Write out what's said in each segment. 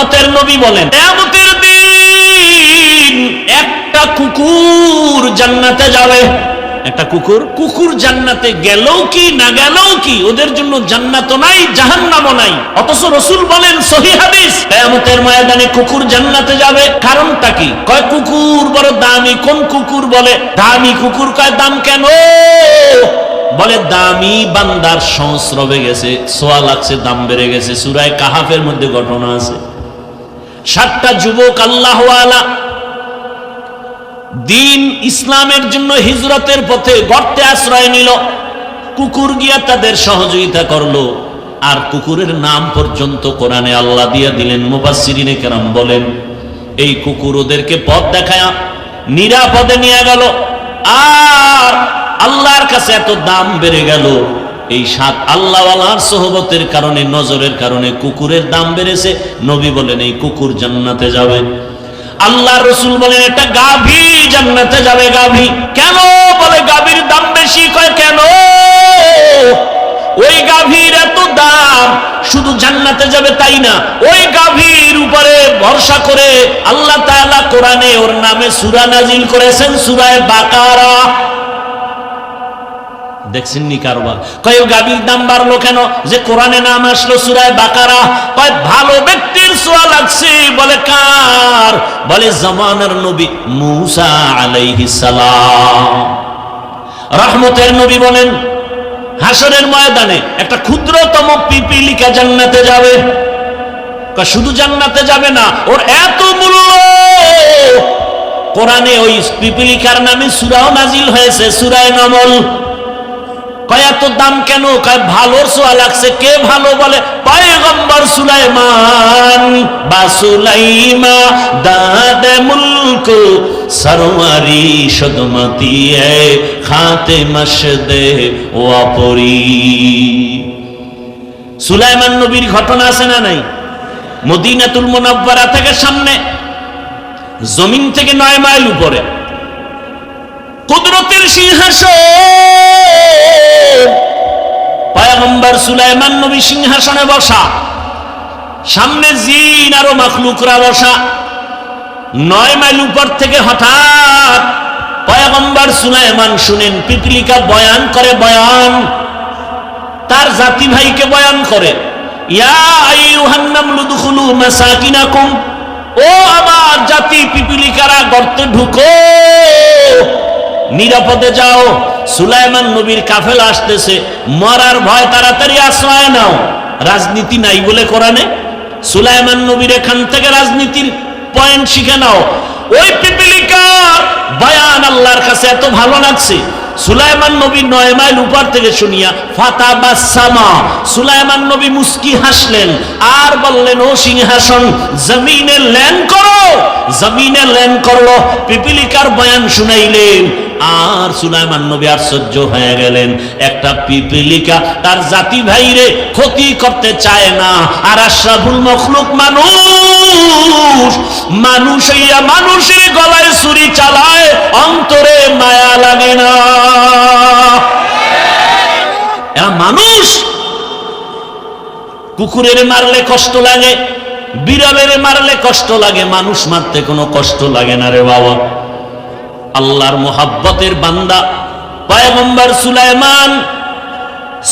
রহমতের নবী বলেন, কিয়ামতের দিন একটা কুকুর জান্নাতে যাবে। একটা কুকুর জান্নাতে গেলেও কি না গেলেও কি, ওদের জন্য জান্নাতও নাই জাহান্নামও নাই। অথচ রাসূল বলেন সহিহ হাদিস, কিয়ামতের ময়দানে কুকুর জান্নাতে যাবে। কারণটা কি? কয় কুকুর বড় দামি। কোন কুকুর? বলে দামি কুকুর। কয় দাম কেন? বলে দামি বান্দার সংস্রবে গেছে, সোয়া লাগছে, দাম বেড়ে গেছে। সূরা কাহাফের মধ্যে ঘটনা আছে, 7টা যুবক আল্লাহওয়ালা দিন ইসলামের জন্য হিজরতের পথে গর্তে আশ্রয় নিল। কুকুর গিয়া তাদের সহযোগিতা করলো, আর কুকুরের নাম পর্যন্ত কোরআনে আল্লাহ দিয়ে দিলেন। মুফাসসিরিনে কেরাম বলেন, এই কুকুর ওদেরকে পথ দেখায়া নিরাপদে নিয়ে গেল। আর আল্লাহর কাছে এত দাম বেড়ে গেল, এই 7 আল্লাহওয়ালার সোহবতের কারণে, নজরের কারণে কুকুরের দাম বেড়েছে। নবী বলেন এই কুকুর জান্নাতে যাবে। আল্লাহ রসুল বলেন একটা গাভী জান্নাতে যাবে। গাভী কেন? বলে গাভীর দাম বেশি। কয় কেন? ওই গাভীর এত দাম, শুধু জান্নাতে যাবে তাই না, ওই গাভীর উপরে ভরসা করে আল্লাহ তাআলা কোরআনে ওর নামে সূরা নাজিল করেছেন, সূরা বাকারা। দেখছেন নি কারবার? কয় গাভীর দাম বাড়লো কেন? যে কোরআনে নাম আসলো সূরা বাকারা। কয় ভালো ব্যক্তির ছোঁয়া লাগছে। বলে কার? বলে জামানার নবী মূসা আলাইহিস সালাম। রহমতের নবী বলেন হাসরের ময়দানে একটা ক্ষুদ্রতম পিপীলিকা জান্নাতে যাবে। শুধু জান্নাতে যাবে না, ওর এত মূল্য। কোরআনে ওই পিপীলিকার নামে সূরাও নাজিল হয়েছে, সূরা নামল। কয় এত দাম কেন? কয় ভালোর ছোঁয়া লাগছে। কে ভালো? বলে পয়গম্বর সুলাইমান। বা সুলাইমা দাদে মুলক সরওয়ারি সদমতি এ খাতে মশদে ওয়াপরি। সুলাইমান নবীর ঘটনা আছে না নাই? মদিনাতুল মুনাওয়ারা থেকে সামনে, জমিন থেকে 9 মাইল উপরে কুদরতের সিংহাসন। পয়গম্বর সুলাইমান নবী সিংহাসনে বসা, সামনে জিন আরো মাখলুকরা বসা। 9 মাইল উপর থেকে হঠাৎ পয়গম্বর সুলাইমান শুনেন পিপীলিকা বয়ান করে। বয়ান তার জাতি ভাইকে বয়ান করে, ইয়া আইয়ুহান নামলু দুখুলু মাসাকিনাকুম, ও আমার জাতি পিপীলিকারা গর্তে ঢুকো, নিরাপদে যাও। সুলাইমান নবীর কাফেলা আসতেছে, মরার ভয়, তাড়াতাড়ি আশ্রয় নাও। রাজনীতি নাই বলে কোরআনে। সুলাইমান নবীর এখান থেকে রাজনীতির পয়েন্ট শিখে নাও। ওই পিপীলিকার বয়ান আল্লাহর কাছে এত ভালো লাগছে, সুলাইমান নবী 9 মাইল উপর থেকে শুনিয়া ফাতাবাসসামা, সুলাইমান নবী মুস্কি হাসলেন আর বললেন, ও সিংহাসন জমিনে ল্যান্ড করো। জমিনে ল্যান্ড করলো, পিপীলিকার বয়ান শুনাইলেন। আর সুলাইমান নবী আশ্চর্য হয়ে গেলেন, একটা পিপীলিকা তার জাতি ভাইরে ক্ষতি করতে চায় না। আর আশরাফুল মখলুক মানুষ, মানুষ হইয়া মানুষের গলায় ছুরি চালায়, অন্তরে মায়া লাগে না। এরা মানুষ। কুকুরের মারলে কষ্ট লাগে, বিড়ালের মারলে কষ্ট লাগে, মানুষ মারতে কোনো কষ্ট লাগে না রে বাবা। আল্লাহর মোহাব্বতের বান্দা পয়গম্বর সুলাইমান,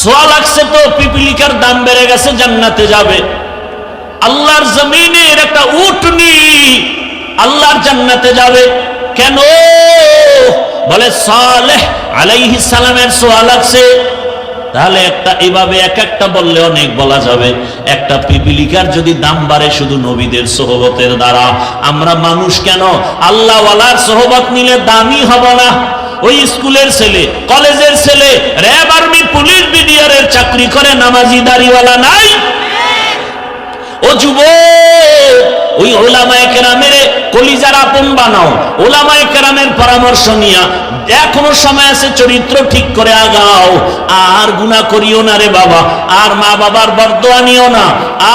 ছোঁয়া লাগছে তো পিপীলিকার দাম বেড়ে গেছে, জান্নাতে যাবে। আল্লাহর জমিনের একটা উটনি আল্লাহর জান্নাতে যাবে। কেন? বলে সালেহ আলাইহিস সালামের ছোঁয়া লাগছে। তাহলে একটা এভাবে এক একটা বললে অনেক বলা যাবে। একটা পিপীলিকার যদি দাম বাড়ে শুধু নবীদের সোহবতের দ্বারা, আমরা মানুষ কেন আল্লাহ ওয়ালার সোহবত নিলে দামি হব না? ওই স্কুলের ছেলে, কলেজের ছেলে, র্যাব, আর্মি, পুলিশ, বিডিআরের চাকরি করে, নামাজি দাড়িওয়ালা নাই? ও যুবক, ওই ওলামায়ে কেরামের কলিজার আপন বানাও, ওলামায়ে কেরামের পরামর্শ নিয়া এখনো সময় আছে, চরিত্র ঠিক করে আগাও। আর গুনাহ করিও না রে বাবা, আর মা বাবার বরদোয়া নিও না,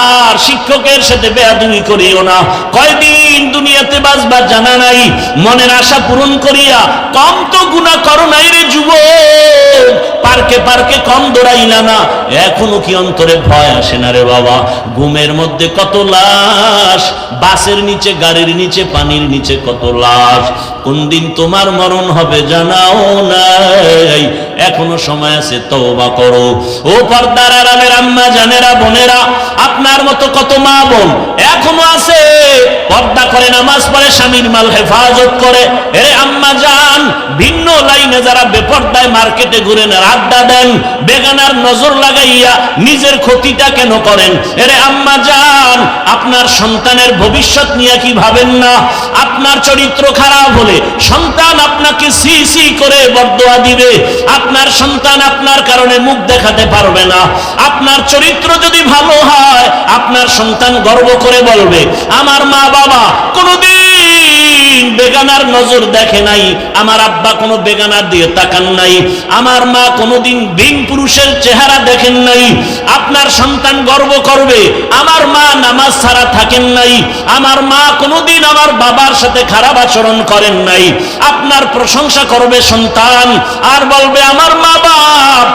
আর শিক্ষকের সাথে বেয়াদবি করিও না। কয়দিন কতদিন দুনিয়াতে বাঁচবা জানা নাই, মনের আশা পূরণ করিয়া কম তো গুনাহ করো নাই রে যুবক, পার্কে পার্কে কম দৌড়াইলা না, এখনো কি অন্তরে ভয় আসে না রে বাবা? ঘুমের মধ্যে কত লাশ, বাসের নিচে, গাড়ির নিচে, পানির নিচে কত লাশ, কোন দিন তোমার মরণ হবে জানাও নাই, এখনো সময় আছে, তওবা করো। ও পর্দার আড়ালের আম্মা জানেরা, বোনেরা, আপনার মতো কত মা বোন এখনো আছে পর্দা করে, নামাজ পড়ে, স্বামীর মাল হেফাজত করে। এরে আম্মা জান, ভিন্ন লাইনে যারা বেপর্দায় মার্কেটে ঘুরেন, আড্ডা দেন, বেগানার নজর লাগাইয়া নিজের ক্ষতিটা কেন করেন? এরে আম্মা জান, আপনার সন্তানের ভবিষ্যৎ নিয়ে কি ভাবেন না? আপনার চরিত্র খারাপ হলে সন্তান আপনাকে সি সি করে বদদোয়া দিবে, আপনার সন্তান আপনার কারণে মুখ দেখাতে পারবে না। আপনার চরিত্র যদি ভালো হয়, আপনার সন্তান গর্ব করে বলবে, আমার মা বাবা কোনোদিন বেগানার নজর দেখে নাই, আমার আব্বা কোনো বেগানার দিয়ে তাকান নাই, আমার মা কোনোদিন ভিন পুরুষের চেহারা দেখেন নাই। আপনার সন্তান গর্ব করবে, আমার মা নামাজ ছাড়া থাকেন নাই, আমার মা কোনোদিন আমার বাবার সাথে খারাপ আচরণ করেন নাই। আপনার প্রশংসা করবে সন্তান, আর বলবে আমার মা বাপ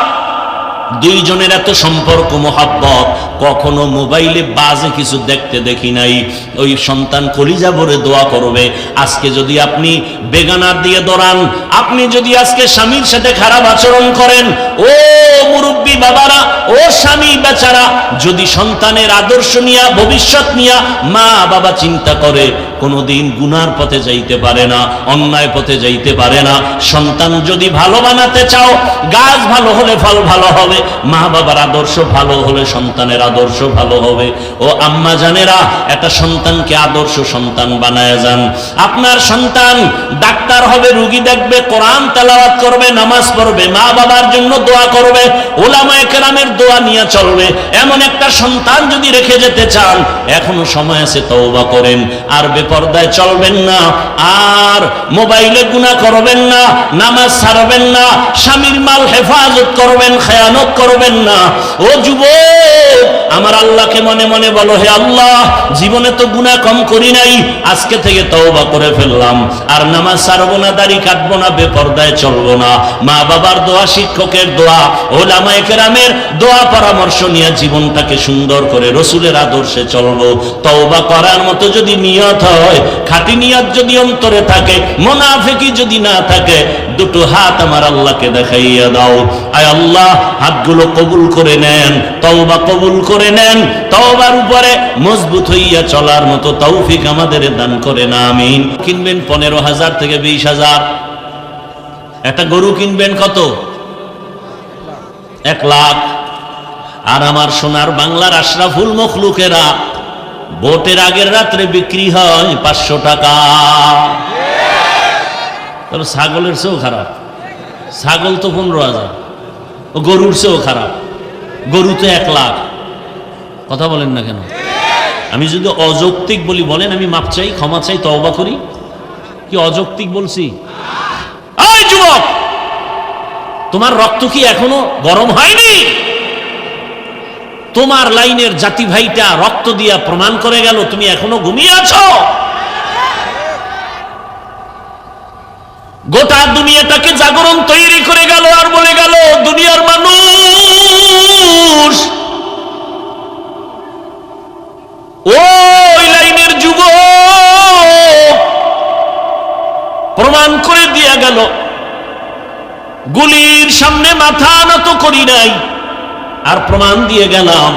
দুইজনের এত সম্পর্ক মোহাব্বত, কখনো মোবাইলে বাজে কিছু দেখতে দেখি নাই। ওই সন্তান কলিজা ভরে দোয়া করবে। আজকে যদি আপনি বেগানার দিয়ে দৌড়ান, আপনি যদি আজকে স্বামীর সাথে খারাপ আচরণ করেন, ও মুরব্বী বাবারা, ও স্বামী বেচারা, যদি সন্তানের আদর্শ নিয়া, ভবিষ্যৎ নিয়া মা বাবা চিন্তা করে, কোনোদিন গুনার পথে যাইতে পারে না, অন্যায় পথে যাইতে পারে না। সন্তান যদি ভালো বানাতে চাও, গাছ ভালো হলে ফল ভালো হবে, মা বাবার আদর্শ ভালো হলে সন্তানের আদর্শ ভালো হবে। ও আম্মা জানেরা, একটা সন্তানকে আদর্শ সন্তান বানায় যান। আপনার সন্তান ডাক্তার হবে, রোগী দেখবে, কোরআন তেলাওয়াত করবে, নামাজ পড়বে, মা বাবার জন্য দোয়া করবে, উলামায়ে কেরামের দোয়া নিয়ে চলবে, এমন একটা সন্তান যদি রেখে যেতে চান, এখনো সময় আছে, তওবা করেন। আর বেপরদায় চলবেন না, আর মোবাইলে গুনাহ করবেন না, নামাজ ছাড়বেন না, স্বামীর মাল হেফাজত করবেন, খেয়ানত করবেন না। ও যুবক, আমার আল্লাহকে মনে মনে বলো, হে আল্লাহ, জীবনে তো গুনাহ কম করি নাই, আজকে থেকে তওবা করে ফেললাম, আর নামাজ ছাড়বো না, দাড়ি কাটবো না, বেপরদায় চলবো না। মা বাবার দোয়া, শিক্ষকের দোয়া, উলামায়ে কেরামের দোয়া পরামর্শ নিয়ে জীবনটাকে সুন্দর করে রসুলের আদর্শে চলবো। তওবা করার মতো যদি নিয়ত হয়, খাঁটি নিয়ত যদি অন্তরে থাকে, মুনাফিকি যদি না থাকে, দুটো হাত আমার আল্লাহকে দেখাইয়া দাও। আয় আল্লাহ, হাতগুলো কবুল করে নেন, তওবা কবুল করে নেন, তওবার উপরে মজবুত হইয়া চলার মতো তৌফিক আমাদের দান করেন, আমিন। কিনবেন 15,000 থেকে 20,000, একটা গরু কিনবেন কত? 1 লাখ। আর আমার সোনার বাংলার আশরাফুল মখলুকেরা ভোটের আগের রাত্রে বিক্রি হয় 500 টাকা। তবে ছাগলের চেয়েও খারাপ, ছাগল তো 15,000, গরুর চেয়েও খারাপ, গরু তো 1 লাখ। কথা বলেন না কেন? আমি যদি অযৌক্তিক বলি বলেন, আমি মাপ চাই, ক্ষমা চাই, তওবা করি। কি অযৌক্তিক বলছি? এই যুবক, তোমার রক্ত কি এখনো গরম হয়নি? তোমার লাইনের জাতি ভাইটা রক্ত দিয়া প্রমাণ করে গেল, তুমি এখনো ঘুমিয়ে আছো। গোটা দুনিয়াটাকে জাগরণ তৈরি করে গেল, আর বলে গেল, দুনিয়ার মানুষ, ওই লাইনের যুবক প্রমাণ করে দিয়া গেল, গুলির সামনে মাথা নত করি নাই, আর প্রমাণ দিয়ে গেলাম,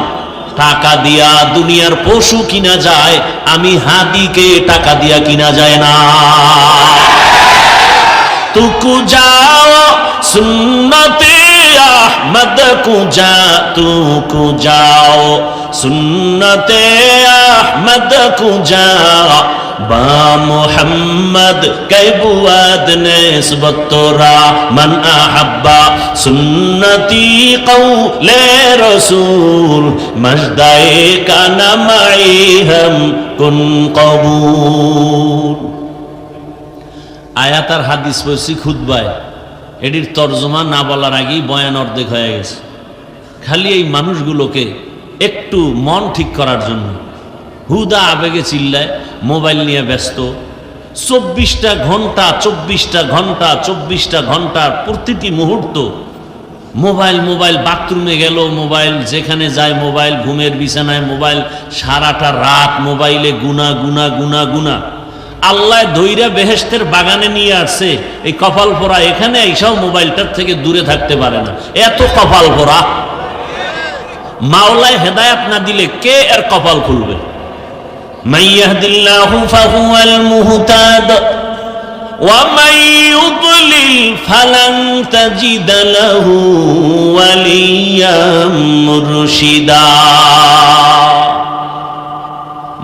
টাকা দিয়া দুনিয়ার পশু কিনা যায়, আমি হাদিকে টাকা দিয়া কিনা যায় না। তুকু যাও সুন্নতে আহমদ কুজা, তুকু যাও সুন্নতে আহমদ কুজা, বা মুহাম্মদ কৈবুয়াদ নিসবত তোরা, মান আহাব্বা সুন্নতি কওলে রসূল, মজদায়ে কানা মাই হাম কুন কবুল। আয়াত আর হাদিস পড়ছি খুতবায়, এটির তর্জমা না বলার আগেই বয়ান অর্ধেক হয়ে গেছে। খালি এই মানুষগুলোকে একটু মন ঠিক করার জন্য হুদা আবেগে চিল্লায়, মোবাইল নিয়ে ব্যস্ত। 24টা ঘন্টা 24টা ঘন্টা 24টা ঘন্টার প্রতিটি মুহূর্ত মোবাইল মোবাইল। বাথরুমে গেল মোবাইল, যেখানে যায় মোবাইল, ঘুমের বিছানায় মোবাইল, সারাটা রাত মোবাইলে গুনা গুনা গুনা গুনা। আল্লাহ দইরা বেহেশতের বাগানে নিয়ে আসছে, এই কপাল পোড়া এখানে এইসব মোবাইলটার থেকে দূরে থাকতে পারে না, এত কপাল পোড়া। মাওলায় হেদায়াত না দিলে কে এর কপাল খুলবে? মান ইয়াহদিল্লাহু ফাহুয়াল মুহতাদ ওয়া মান ইউদ্লিল ফালান তাজিদ লাহু ওয়ালিয়্যাম মুরশিদা।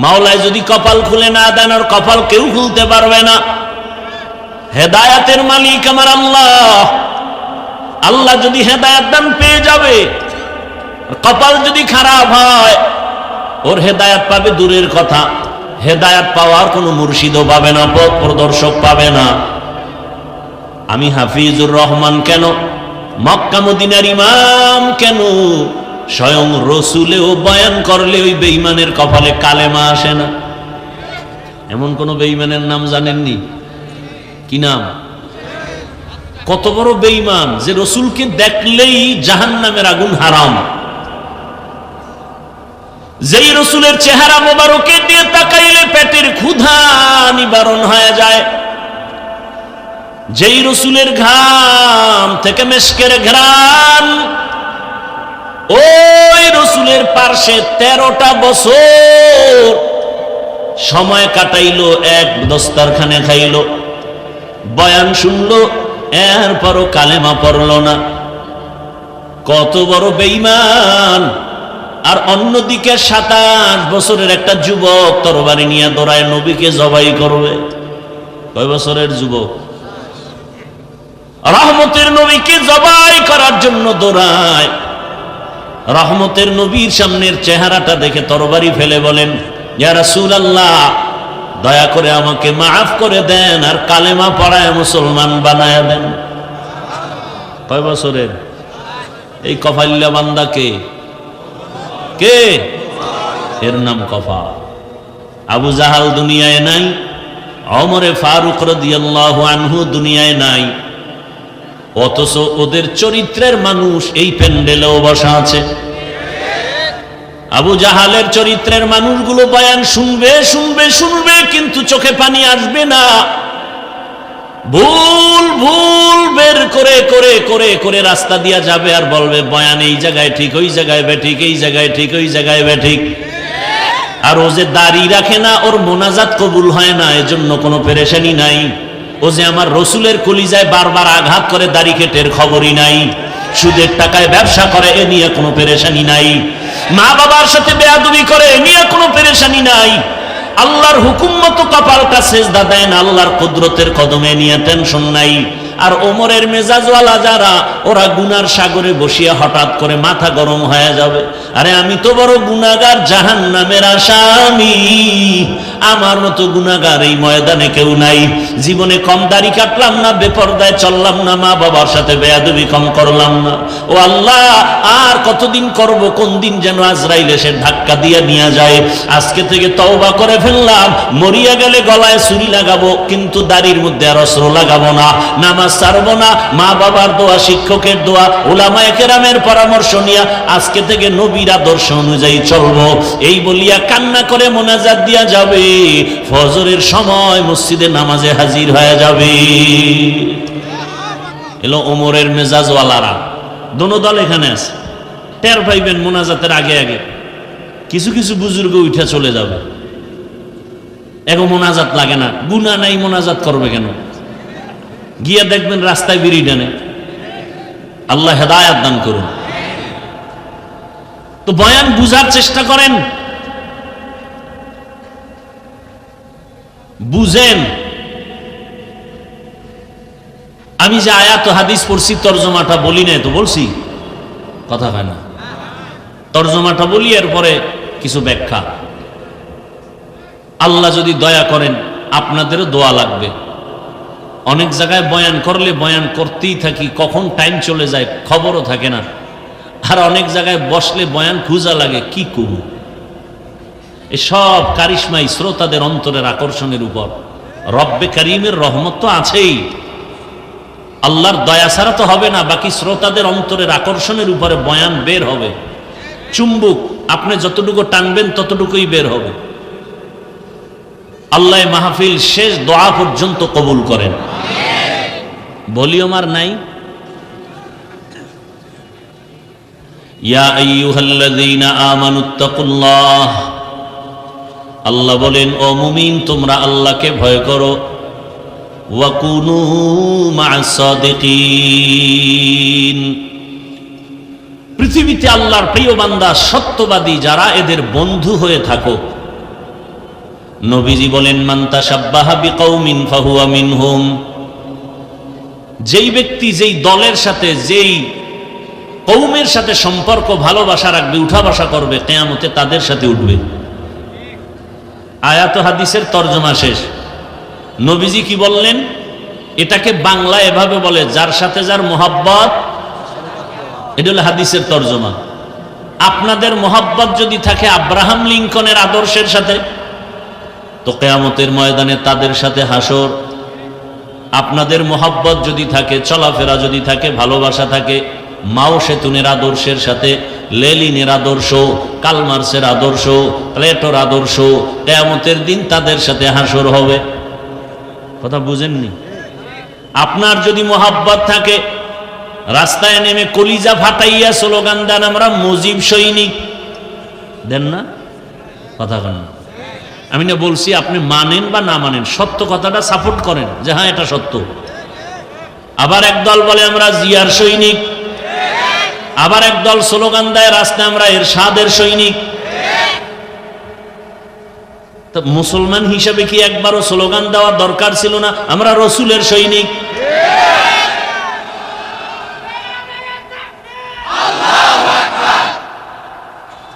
মাওলায় যদি কপাল খুলে না দেন, আর কপাল কেউ খুলতে পারবে না। হেদায়াতের মালিক আমার আল্লাহ। আল্লাহ যদি হেদায়াত দান পেয়ে যাবে, কপাল যদি খারাপ হয় ওর হেদায়াত পাবে দূরের কথা, হেদায়াত পাওয়ার কোনো মুর্শিদও পাবে না, পথ প্রদর্শক পাবে না। আমি হাফিজুর রহমান কেন, মক্কা মদিনার ইমাম কেন, স্বয়ং রসুলেও বয়ান করলে ওই বেঈমানের কপালে কালেমা আসে না। এমন কোন বেঈমানের নাম জানেননি? কি নাম? কত বড় বেঈমান যে রসুলকে দেখলেই জাহান্নামের আগুন হারাম। যেই রসুলের চেহারা মোবারকের দিয়ে তাকাইলে পেটের ক্ষুধা নিবারণ হয়ে যায়, যেই রসুলের ঘাম থেকে মেশকের ঘ্রাণ, ওই রসুলের পার্শ্বে 13টা বছর সময় কাটাইলো, এক দস্তারখানে খাইলো, বয়ান শুনলো, এরপরও কালেমা পড়লো না। কত বড় বেঈমান! আর অন্যদিকে 27 বছরের একটা যুবক তরবারি নিয়ে দৌড়ায় নবীকে জবাই করবে। কয় বছরের যুবক? রহমতের নবীকে জবাই করার জন্য দৌড়ায়। রহমতের নবীর সামনের চেহারাটা দেখে তরবারি ফেলে বলেন, ইয়া রাসূলুল্লাহ, দয়া করে আমাকে মাফ করে দেন, আর কালেমা পড়ায় মুসলমান বানায় দেন। কয় বছরের? এই কফাইল্লা বান্দা কে? কে? এর নাম কফা। আবু জাহাল দুনিয়ায় নাই, ওমরে ফারুক রাদিয়াল্লাহু আনহু দুনিয়ায় নাই, অথচ ওদের চরিত্রের মানুষ এই প্যান্ডেলেও বসা আছে। আবু জাহালের চরিত্রের মানুষগুলো বয়ান শুনবে শুনবে শুনবে, কিন্তু চোখে পানি আসবে না। ভুল ভুল বের করে করে করে করে রাস্তা দিয়া যাবে, আর বলবে বয়ান এই জায়গায় ঠিক, ওই জায়গায় বেঠিক, এই জায়গায় ঠিক, ওই জায়গায় বেঠিক। আর ও যে দাড়ি রাখে না, ওর মোনাজাত কবুল হয় না, এজন্য কোনো পেরেশানি নাই। ও যে আমার রসুলের কলিজায় বারবার আঘাত করে দাড়ি কেটের খবরই নাই। সুদের টাকায় ব্যবসা করে, এ নিয়ে কোনো পেরেশানি নাই। মা বাবার সাথে বেয়াদবি করে, এ নিয়ে কোনো পেরেশানি নাই। আল্লাহর হুকুম মতো কপালটা সেজদা দেন, আল্লাহর কুদরতের কদমে নিয়ে টেনশন নাই। আর ওমরের মেজাজওয়ালা যারা, ওরা গুনার সাগরে বসিয়া হঠাৎ করে মাথা গরম হয়ে যাবে, আরে আমি তো বড় গুনাহগার, জাহান্নামের আসামি, আমার মতো গুনাহগার এই ময়দানে কেউ নাই। জীবনে কম দাড়ি কাটলাম না, বেপরদায় চললাম না, মা বাবার সাথে বেয়াদবি কম করলাম না। ও আল্লাহ, আর কতদিন করব? কোন দিন যেন আজরাইল এসে ধাক্কা দিয়ে নিয়ে যায়। আজকে থেকে তওবা করে ফেললাম, মরিয়া গেলে গলায় ছুরি লাগাবো, কিন্তু দাড়ির মধ্যে আর অস্ত্র লাগাবো না, নামাজ ছাড়বো না। মা বাবার দোয়া, শিক্ষকের দোয়া, উলামায়ে কেরামের পরামর্শ নিয়ে আজকে থেকে নবীর আদর্শ অনুযায়ী চলবো। এই বলিয়া কান্না করে মোনাজাত দিয়া যাবে, ফজরের সময় মসজিদে নামাজে হাজির হয়ে যাবে। এলো ওমরের মেজাজওয়ালারা, দোনো দল এখানে আছে। টের পাইবেন মোনাজাতের আগে আগে কিছু কিছু বুজুর্গ উঠে চলে যাবে। এগো মোনাজাত লাগে না, গুনাহ নাই, মোনাজাত করবে কেন? গিয়া দেখবেন রাস্তায় বিড়ি টানে। আল্লাহ হেদায়াত দান করুন। তো বয়ান বুঝার চেষ্টা করেন, বুঝেন। আমি যে আয়াত হাদিস পড়ছি, তরজমাটা বলি নাই তো, বলছি? কথা হয় না, তরজমাটা বলি, এরপরে কিছু ব্যাখ্যা। আল্লাহ যদি দয়া করেন, আপনাদেরও দোয়া লাগবে। অনেক জায়গায় বয়ান করলে বয়ান করতেই থাকি, কখন টাইম চলে যায় খবরও থাকে না। আর অনেক জায়গায় বসলে বয়ান খুঁজা লাগে, কি করব। এই সব কারিশমাই শ্রোতাদের অন্তরের আকর্ষণের উপর। রব্বে কারিমের রহমত তো আছেই, আল্লাহর দয়া ছাড়া তো হবে না, বাকি শ্রোতাদের অন্তরের আকর্ষণের উপরে বয়ান বের হবে। চুম্বুক আপনি যতটুকু টানবেন ততটুকুই বের হবে। আল্লাহ মাহফিল শেষ দোয়া পর্যন্ত কবুল করেন। ভলিউম আর নাই। ইয়া আইয়ুহাল্লাযীনা আমানুত্তাকুল্লাহ, আল্লাহ বলেন ও মুমিন তোমরা আল্লাহকে ভয় করো। ওয়া কুনু মা'আস সাদিকিন, পৃথিবীতে আল্লাহর প্রিয় বান্দা সত্যবাদী যারা এদের বন্ধু হয়ে থাকো। নবীজি বলেন মান তাশাব্বাহা বিকৌমিন ফাহুয়া মিনহুম, যেই ব্যক্তি যেই দলের সাথে যেই কওমের সাথে সম্পর্ক ভালোবাসা রাখবে, উঠা বসা করবে, কিয়ামতে তাদের সাথে উঠবে। আয়াত হাদিসের তরজমা শেষ। নবীজি কি বললেন? এটাকে বাংলা এভাবে বলে যার সাথে যার মোহাব্বত, এটা হলো হাদিসের তরজমা। আপনাদের মোহাব্বত যদি থাকে আব্রাহাম লিঙ্কনের আদর্শের সাথে, তো কিয়ামতের ময়দানে তাদের সাথে হাসর। আপনাদের মোহাব্বত যদি থাকে, চলাফেরা যদি থাকে, ভালোবাসা থাকে মাও সেতুনের আদর্শের সাথে, লেলিনের আদর্শ, কালমার্সের আদর্শ, প্লেটোর আদর্শ, কিয়ামতের দিন তাদের সাথে হাসর হবে। কথা বুঝেননি? আপনার যদি মোহাব্বত থাকে, রাস্তায় নেমে কলিজা ফাটাইয়া স্লোগান দেন আমরা মুজিব সৈনিক, দেন না? কথা কন না। আমি না বলছি আপনি মানেন বা না মানেন, সত্য কথাটা সাপোর্ট করেন যে হ্যাঁ এটা সত্য। আবার একদল বলে আমরা জিয়ার সৈনিক, আবার একদল স্লোগান দেয় রাস্তায় আমরা এরশাদের সৈনিক। তো মুসলমান হিসাবে কি একবারও স্লোগান দেওয়ার দরকার ছিল না আমরা রসুলের সৈনিক?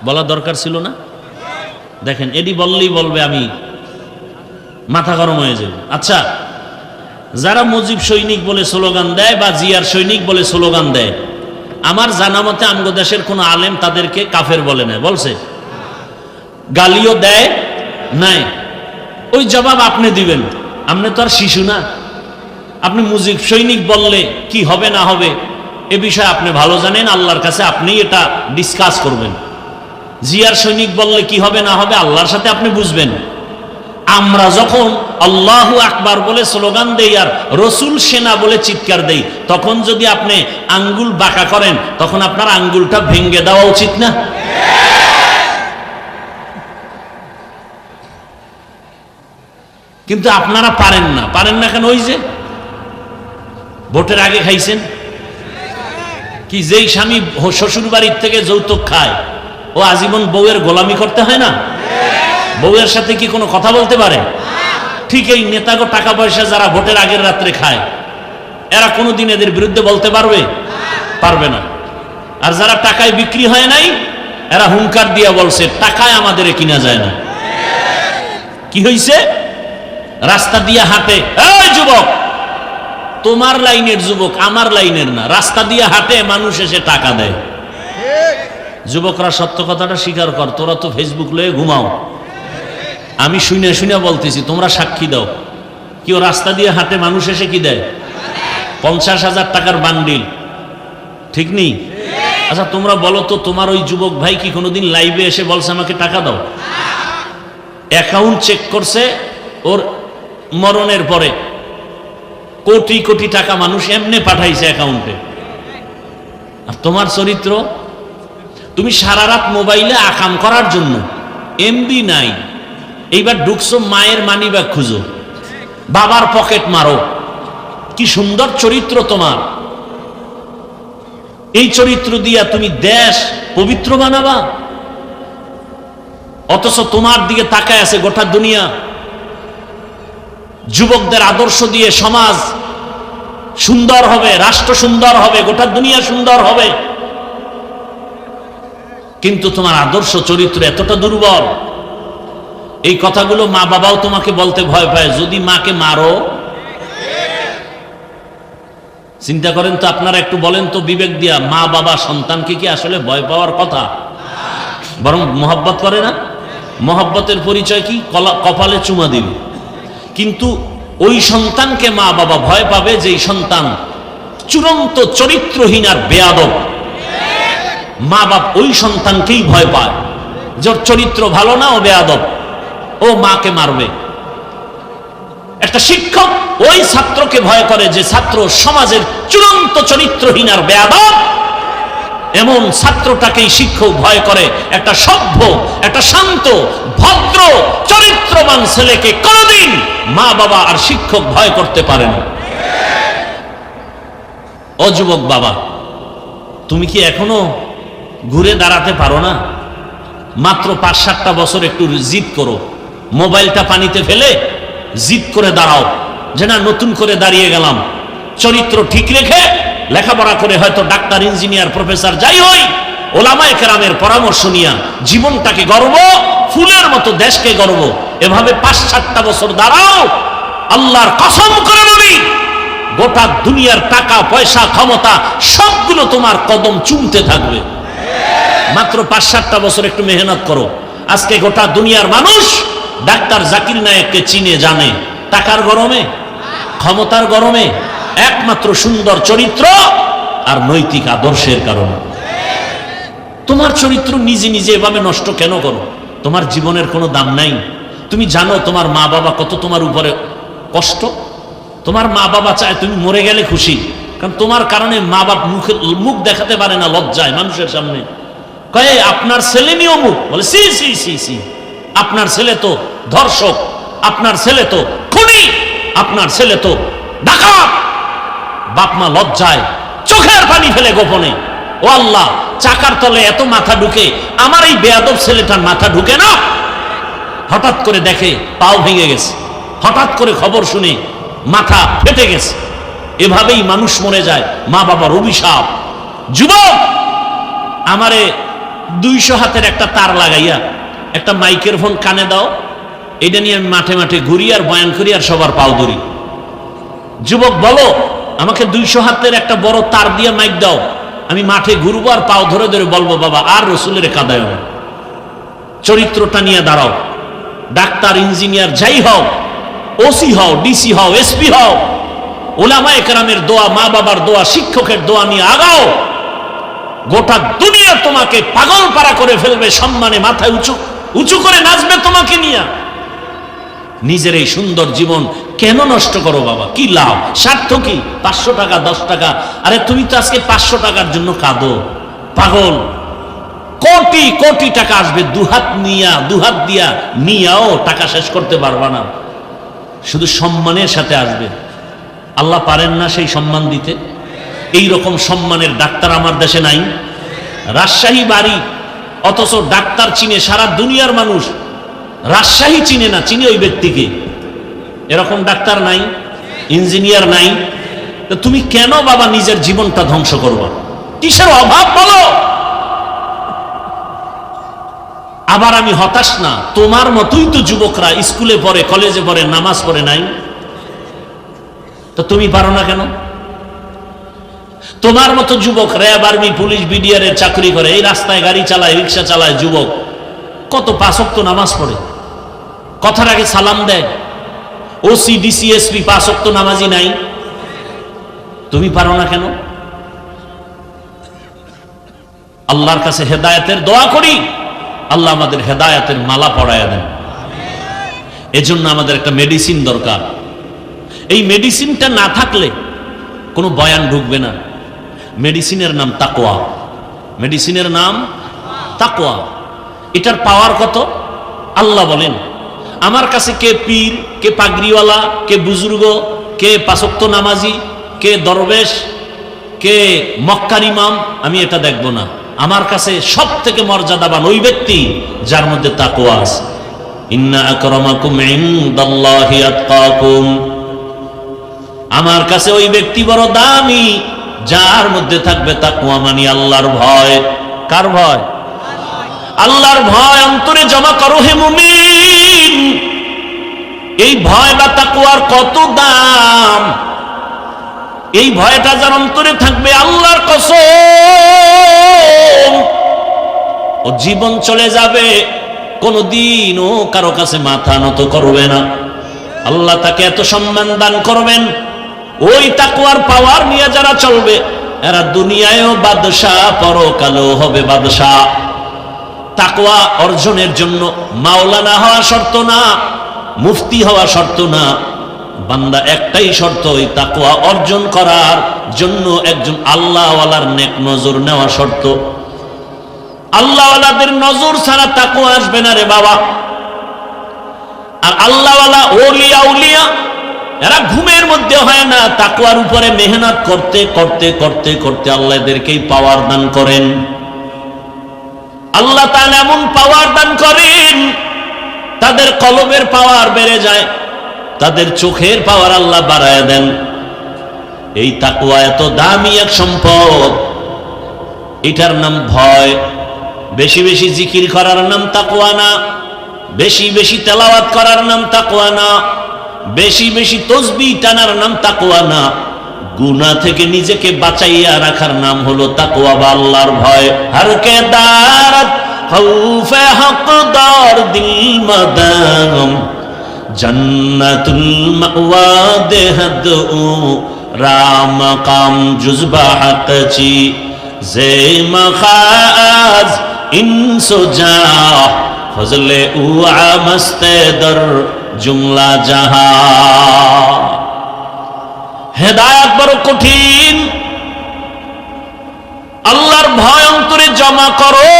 বলা দরকার ছিল না? দেখেন এডি বললেই বলবে আমি মাথা গরম হয়ে যাবে। আচ্ছা, যারা মুজিব সৈনিক বলে স্লোগান দেয় বা জিয়ার সৈনিক বলে স্লোগান দেয়, আমার জানা মতে আমগো দেশের কোন আলেম তাদেরকে কাফের বলে না, বলছে? গালিও দেয় নাই? ওই জবাব আপনি দিবেন, আপনি তো আর শিশু না। আপনি মুজিব সৈনিক বললে কি হবে না হবে এ বিষয়ে আপনি ভালো জানেন, আল্লাহর কাছে আপনি এটা ডিসকাস করবেন। জিয়ার সৈনিক বললে কি হবে না হবে আল্লাহর সাথে আপনি বুঝবেন। আমরা যখন আল্লাহু আকবার বলে স্লোগান দেই আর রসুল সেনা বলে চিৎকার দেই, তখন যদি আপনি আঙ্গুল বাঁকা করেন তখন আপনার আঙ্গুলটা ভেঙে দেওয়া উচিত না? কিন্তু আপনারা পারেন না। পারেন না কেন? ওই যে ভোটের আগে খাইছেন কি, যেই স্বামী শ্বশুর বাড়ির থেকে যৌতুক খায় ও আজীবন বউয়ের গোলামি করতে হয় না? বউয়ের সাথে কি কোনো কথা বলতে পারে? ঠিক এই নেতাগো টাকা পয়সা যারা ভোটের আগের রাত্রে খায়, এরা কোনোদিন এদের বিরুদ্ধে বলতে পারবে? পারবে না। আর যারা টাকায় বিক্রি হয় নাই, এরা হুঙ্কার দিয়া বলছে টাকায় আমাদের কিনা যায় না। কি হইছে? রাস্তা দিয়া হাঁটে, এই যুবক, তোমার লাইনের যুবক, আমার লাইনের না, রাস্তা দিয়া হাঁটে, মানুষ এসে টাকা দেয়। যুবকরা সত্য কথাটা স্বীকার কর, তোরা তো ফেসবুক লয়ে ঘুমাও, আমি শুনে শুনে বলতেছি, তোমরা সাক্ষী দাও। কেউ রাস্তা দিয়ে হাঁটে, মানুষ এসে কি দেয়? 50,000 টাকার বান্ডিল, ঠিক নেই? আচ্ছা তোমরা বলো তো, তোমার ওই যুবক ভাই কি কোনোদিন লাইভে এসে বলছে আমাকে টাকা দাও? অ্যাকাউন্ট চেক করছে, ওর মরণের পরে কোটি কোটি টাকা মানুষ এমনি পাঠাইছে অ্যাকাউন্টে। আর তোমার চরিত্র, তুমি সারা রাত মোবাইলে আকাম করার জন্য, এমবি নাই, এইবার ঢুকছো মায়ের মানি ব্যাগ খুঁজো, বাবার পকেট মারো। কি সুন্দর চরিত্র তোমার! এই চরিত্র দিয়া তুমি দেশ পবিত্র বানাবা, অথচ তোমার দিকে তাকায় আছে গোটা দুনিয়া। যুবকদের আদর্শ দিয়ে সমাজ সুন্দর হবে, রাষ্ট্র সুন্দর হবে, গোটা দুনিয়া সুন্দর হবে, কিন্তু তোমার আদর্শ চরিত্র এতটা দুর্বল। এই কথাগুলো মা বাবাও তোমাকে বলতে ভয় পায়, যদি মাকে মারো। চিন্তা করেন তো আপনারা, একটু বলেন তো বিবেক দিয়া, মা বাবা সন্তানকে কি আসলে ভয় পাওয়ার কথা? বরং মোহাব্বত করে না? মহব্বতের পরিচয় কি? কপালে চুমা দিবে। কিন্তু ওই সন্তানকে মা বাবা ভয় পাবে যেই সন্তান চূড়ান্ত চরিত্রহীন আর বেয়াদব। মা বাপ ওই সন্তানকেই ভয় পায়, যার চরিত্র ভালো না, ও বেয়াদব, ও মাকে মারবে। একটা শিক্ষক ওই ছাত্রকে ভয় করে যে ছাত্র সমাজের চূড়ান্ত চরিত্রহীন আর বেয়াদব। এমন ছাত্রটাকেই শিক্ষক ভয় করে। একটা সভ্য, একটা শান্ত, ভদ্র, চরিত্রবান ছেলেকে কোনদিন মা বাবা আর শিক্ষক ভয় করতে পারে না। ও যুবক বাবা, তুমি কি এখনো ঘুরে দাঁড়াতে পারো না? মাত্র ৫-৭টা বছর একটু জিদ করো, মোবাইলটা পানিতে ফেলে জিদ করে দাঁড়াও যে না, নতুন করে দাঁড়িয়ে গেলাম, চরিত্র ঠিক রেখে লেখাপড়া করে হয়তো ডাক্তার, ইঞ্জিনিয়ার, প্রফেসর যাই হই, ওলামায়ে কেরামের পরামর্শ নিয়া জীবনটাকে গর্ব, ফুলের মতো দেশকে গর্ব, এভাবে ৫-৭টা বছর দাঁড়াও। আল্লাহর কসম করে বলি, গোটা দুনিয়ার টাকা পয়সা ক্ষমতা সবগুলো তোমার কদম চুমতে থাকবে। মাত্র ৫-৭টা বছর একটু মেহনত করো। আজকে গোটা দুনিয়ার মানুষ ডাক্তার জাকির নায়েককে চিনে জানে, টাকার গরমে, ক্ষমতার গরমে, একমাত্র সুন্দর চরিত্র আর নৈতিক আদর্শের কারণে। তোমার চরিত্র নিজে নিজে এভাবে নষ্ট কেন করো? তোমার জীবনের কোনো দাম নাই? তুমি জানো তোমার মা বাবা কত তোমার উপরে কষ্ট? তোমার মা বাবা চায় তুমি মরে গেলে খুশি, কারণ তোমার কারণে মা বাপ মুখ দেখাতে পারে না লজ্জায় মানুষের সামনে। কয়ে আপনার ছেলে নিয়ে অমুক, বলে সি সি সি সি, আপনার ছেলে তো ধর্ষক, আপনার ছেলে তো খুনি, আপনার ছেলে তো ডাকাত। বাপ মা লজ্জায় চোখের পানি ফেলে গোপনে, ও আল্লাহ, চাকার তলে এত মাথা ঢুকে, আমার এই বেয়াদব ছেলেটার মাথা ঢুকে না। হঠাৎ করে দেখে পাও ভেঙে গেছে, হঠাৎ করে খবর শুনে মাথা ফেটে গেছে। এভাবেই মানুষ মরে যায়, মা বাবার অভিশাপ। যুবক, আমারে 200 হাতের একটা তার লাগাইয়া একটা মাইকের ফোন কানে দাও, এটা নিয়ে আমি মাঠে মাঠে ঘুরি আর বয়ান করি আর সবার পাও ধরি। যুবক বলো, আমাকে 200 হাতের একটা বড় তার দিয়ে মাইক দাও, আমি মাঠে ঘুরবো আর পাও ধরে ধরে বলবো বাবা আর রসুলের কাদায় না। চরিত্রটা নিয়ে দাঁড়াও। ডাক্তার, ইঞ্জিনিয়ার যাই হও, ওসি হও, ডিসি হও, এসপি হও, ওলামায়ে কেরামের দোয়া, মা বাবার দোয়া, শিক্ষকের দোয়া নিয়ে আগাও। গোটা দুনিয়া তোমাকে পাগল পারা করে ফেলবে, সম্মানে মাথায় উঁচু উঁচু করে নাচবে তোমাকে নিয়ে। নিজের এই সুন্দর জীবন কেন নষ্ট করো বাবা? কি লাভ? স্বার্থ কি? 500 টাকা, 10 টাকা। আরে তুমি তো আজকে 500 টাকার জন্য কাঁদো, পাগল। কোটি কোটি টাকা আসবে, দুহাত দিয়া নিয়াও টাকা শেষ করতে পারবা না। শুধু সম্মানের সাথে আসবে। আল্লাহ পারেন না সেই সম্মান দিতে? এই রকম সম্মানের ডাক্তার আমার দেশে নাই। রাজশাহী বাড়ি, অথচ ডাক্তার চিনে সারা দুনিয়ার মানুষ, রাজশাহী চিনে না, চিনে ওই ব্যক্তিকে। এরকম ডাক্তার নাই, ইঞ্জিনিয়ার নাই। তো তুমি কেন বাবা নিজের জীবনটা ধ্বংস করবা? কিসের অভাব বলো? আবার আমি হতাশ না, তোমার মতোই তো যুবকরা স্কুলে পড়ে, কলেজে পড়ে, নামাজ পড়ে নাই। তো তুমি পারো না কেন? তোমার মতো যুবক র্যাব, আর্মি, পুলিশ, বিডিআর এর চাকরি করে, এই রাস্তায় গাড়ি চালায়, রিক্সা চালায়, যুবক কত 5 ওয়াক্ত নামাজ পড়ে, কথার আগে সালাম দেয়। ওসি, ডিসি, এসপি 5 ওয়াক্ত নামাজি নাই। তুমি পারো না কেন? আল্লাহর কাছে হেদায়েতের দোয়া করি, আল্লাহ আমাদের হেদায়েতের মালা পরায়া দেন। এজন্য আমাদের একটা মেডিসিন দরকার। এই মেডিসিনটা না থাকলে কোনো বয়ান ঢুকবে না। মেডিসিনের নাম তাকওয়া। মেডিসিনের নাম তাকওয়া। এটার পাওয়ার কত? আল্লাহ বলেন, আমার কাছে কে পীর, কে পাগড়িওয়ালা, কে বুজুর্গ, কে 5 ওয়াক্ত নামাজি, কে দরবেশ, কে মক্কার ইমাম, আমি এটা দেখব না। আমার কাছে সব থেকে মর্যাদাবান ওই ব্যক্তি যার মধ্যে তাকওয়া আছে। ইন্না আকরামাকুম ইনদাল্লাহি আতকাকুম। আমার কাছে ওই ব্যক্তি বড় দামি যার মধ্যে থাকবে তাকওয়া, মানে আল্লাহর ভয়। কার ভয়? আল্লাহর ভয় অন্তরে জমা করো হে মুমিন। এই ভয় বা তাকওয়ার কত দাম! এই ভয়টা যার অন্তরে থাকবে, আল্লাহর কসম, ও জীবন চলে যাবে কোনদিনও কারো কাছে মাথা নত করবে না। আল্লাহ তাকে এত সম্মান দান করবেন, ওই তাকওয়ার পাওয়ার নিয়ে যারা চলবে এরা দুনিয়ায়ও বাদশাহ, পরকালেও হবে বাদশাহ। তাকওয়া অর্জনের জন্য মাওলানা হওয়া শর্ত না, মুফতি হওয়া শর্ত না, বান্দা একটাই শর্ত, ওই তাকওয়া অর্জন করার জন্য একজন আল্লাহওয়ালার নেক নজর নেওয়া শর্ত। আল্লাহওয়ালাদের নজর ছাড়া তাকওয়া আসবে না রে বাবা। আর আল্লাহওয়ালা ওলিয়া উলিয়া এরা ঘুমের মধ্যে হয় না, তাকওয়ার উপরে মেহনত করতে করতে করতে করতে আল্লাহ এদেরকেই পাওয়ার দান করেন। আল্লাহ তাআলা এমন পাওয়ার দান করেন, তাদের কলবের পাওয়ার বেড়ে যায়, তাদের চোখের পাওয়ার আল্লাহ বাড়ায় দেন। এই তাকওয়া এত দামি এক সম্পদ, এটার নাম ভয়। বেশি বেশি জিকির করার নাম তাকওয়া না, বেশি বেশি তেলাওয়াত করার নাম তাকওয়া না, বেশি বেশি তসবিহ টানার নাম তাকওয়া না। গুনাহ থেকে নিজেকে বাঁচাইয়া রাখার নাম হলো তাকওয়া বা আল্লাহর ভয়। হর কে দারত খৌফে হকদার দিল মদাম, জন্নতুল মাওয়া দেহদ ও রাম কাম জুজবা হকচি জে মখাজ ইনসুজা ফজলে উ আমস্তে দর জুমলা জাহা। হেদায়েত বড় কঠিন। আল্লাহর ভয় অন্তরে জমা করো।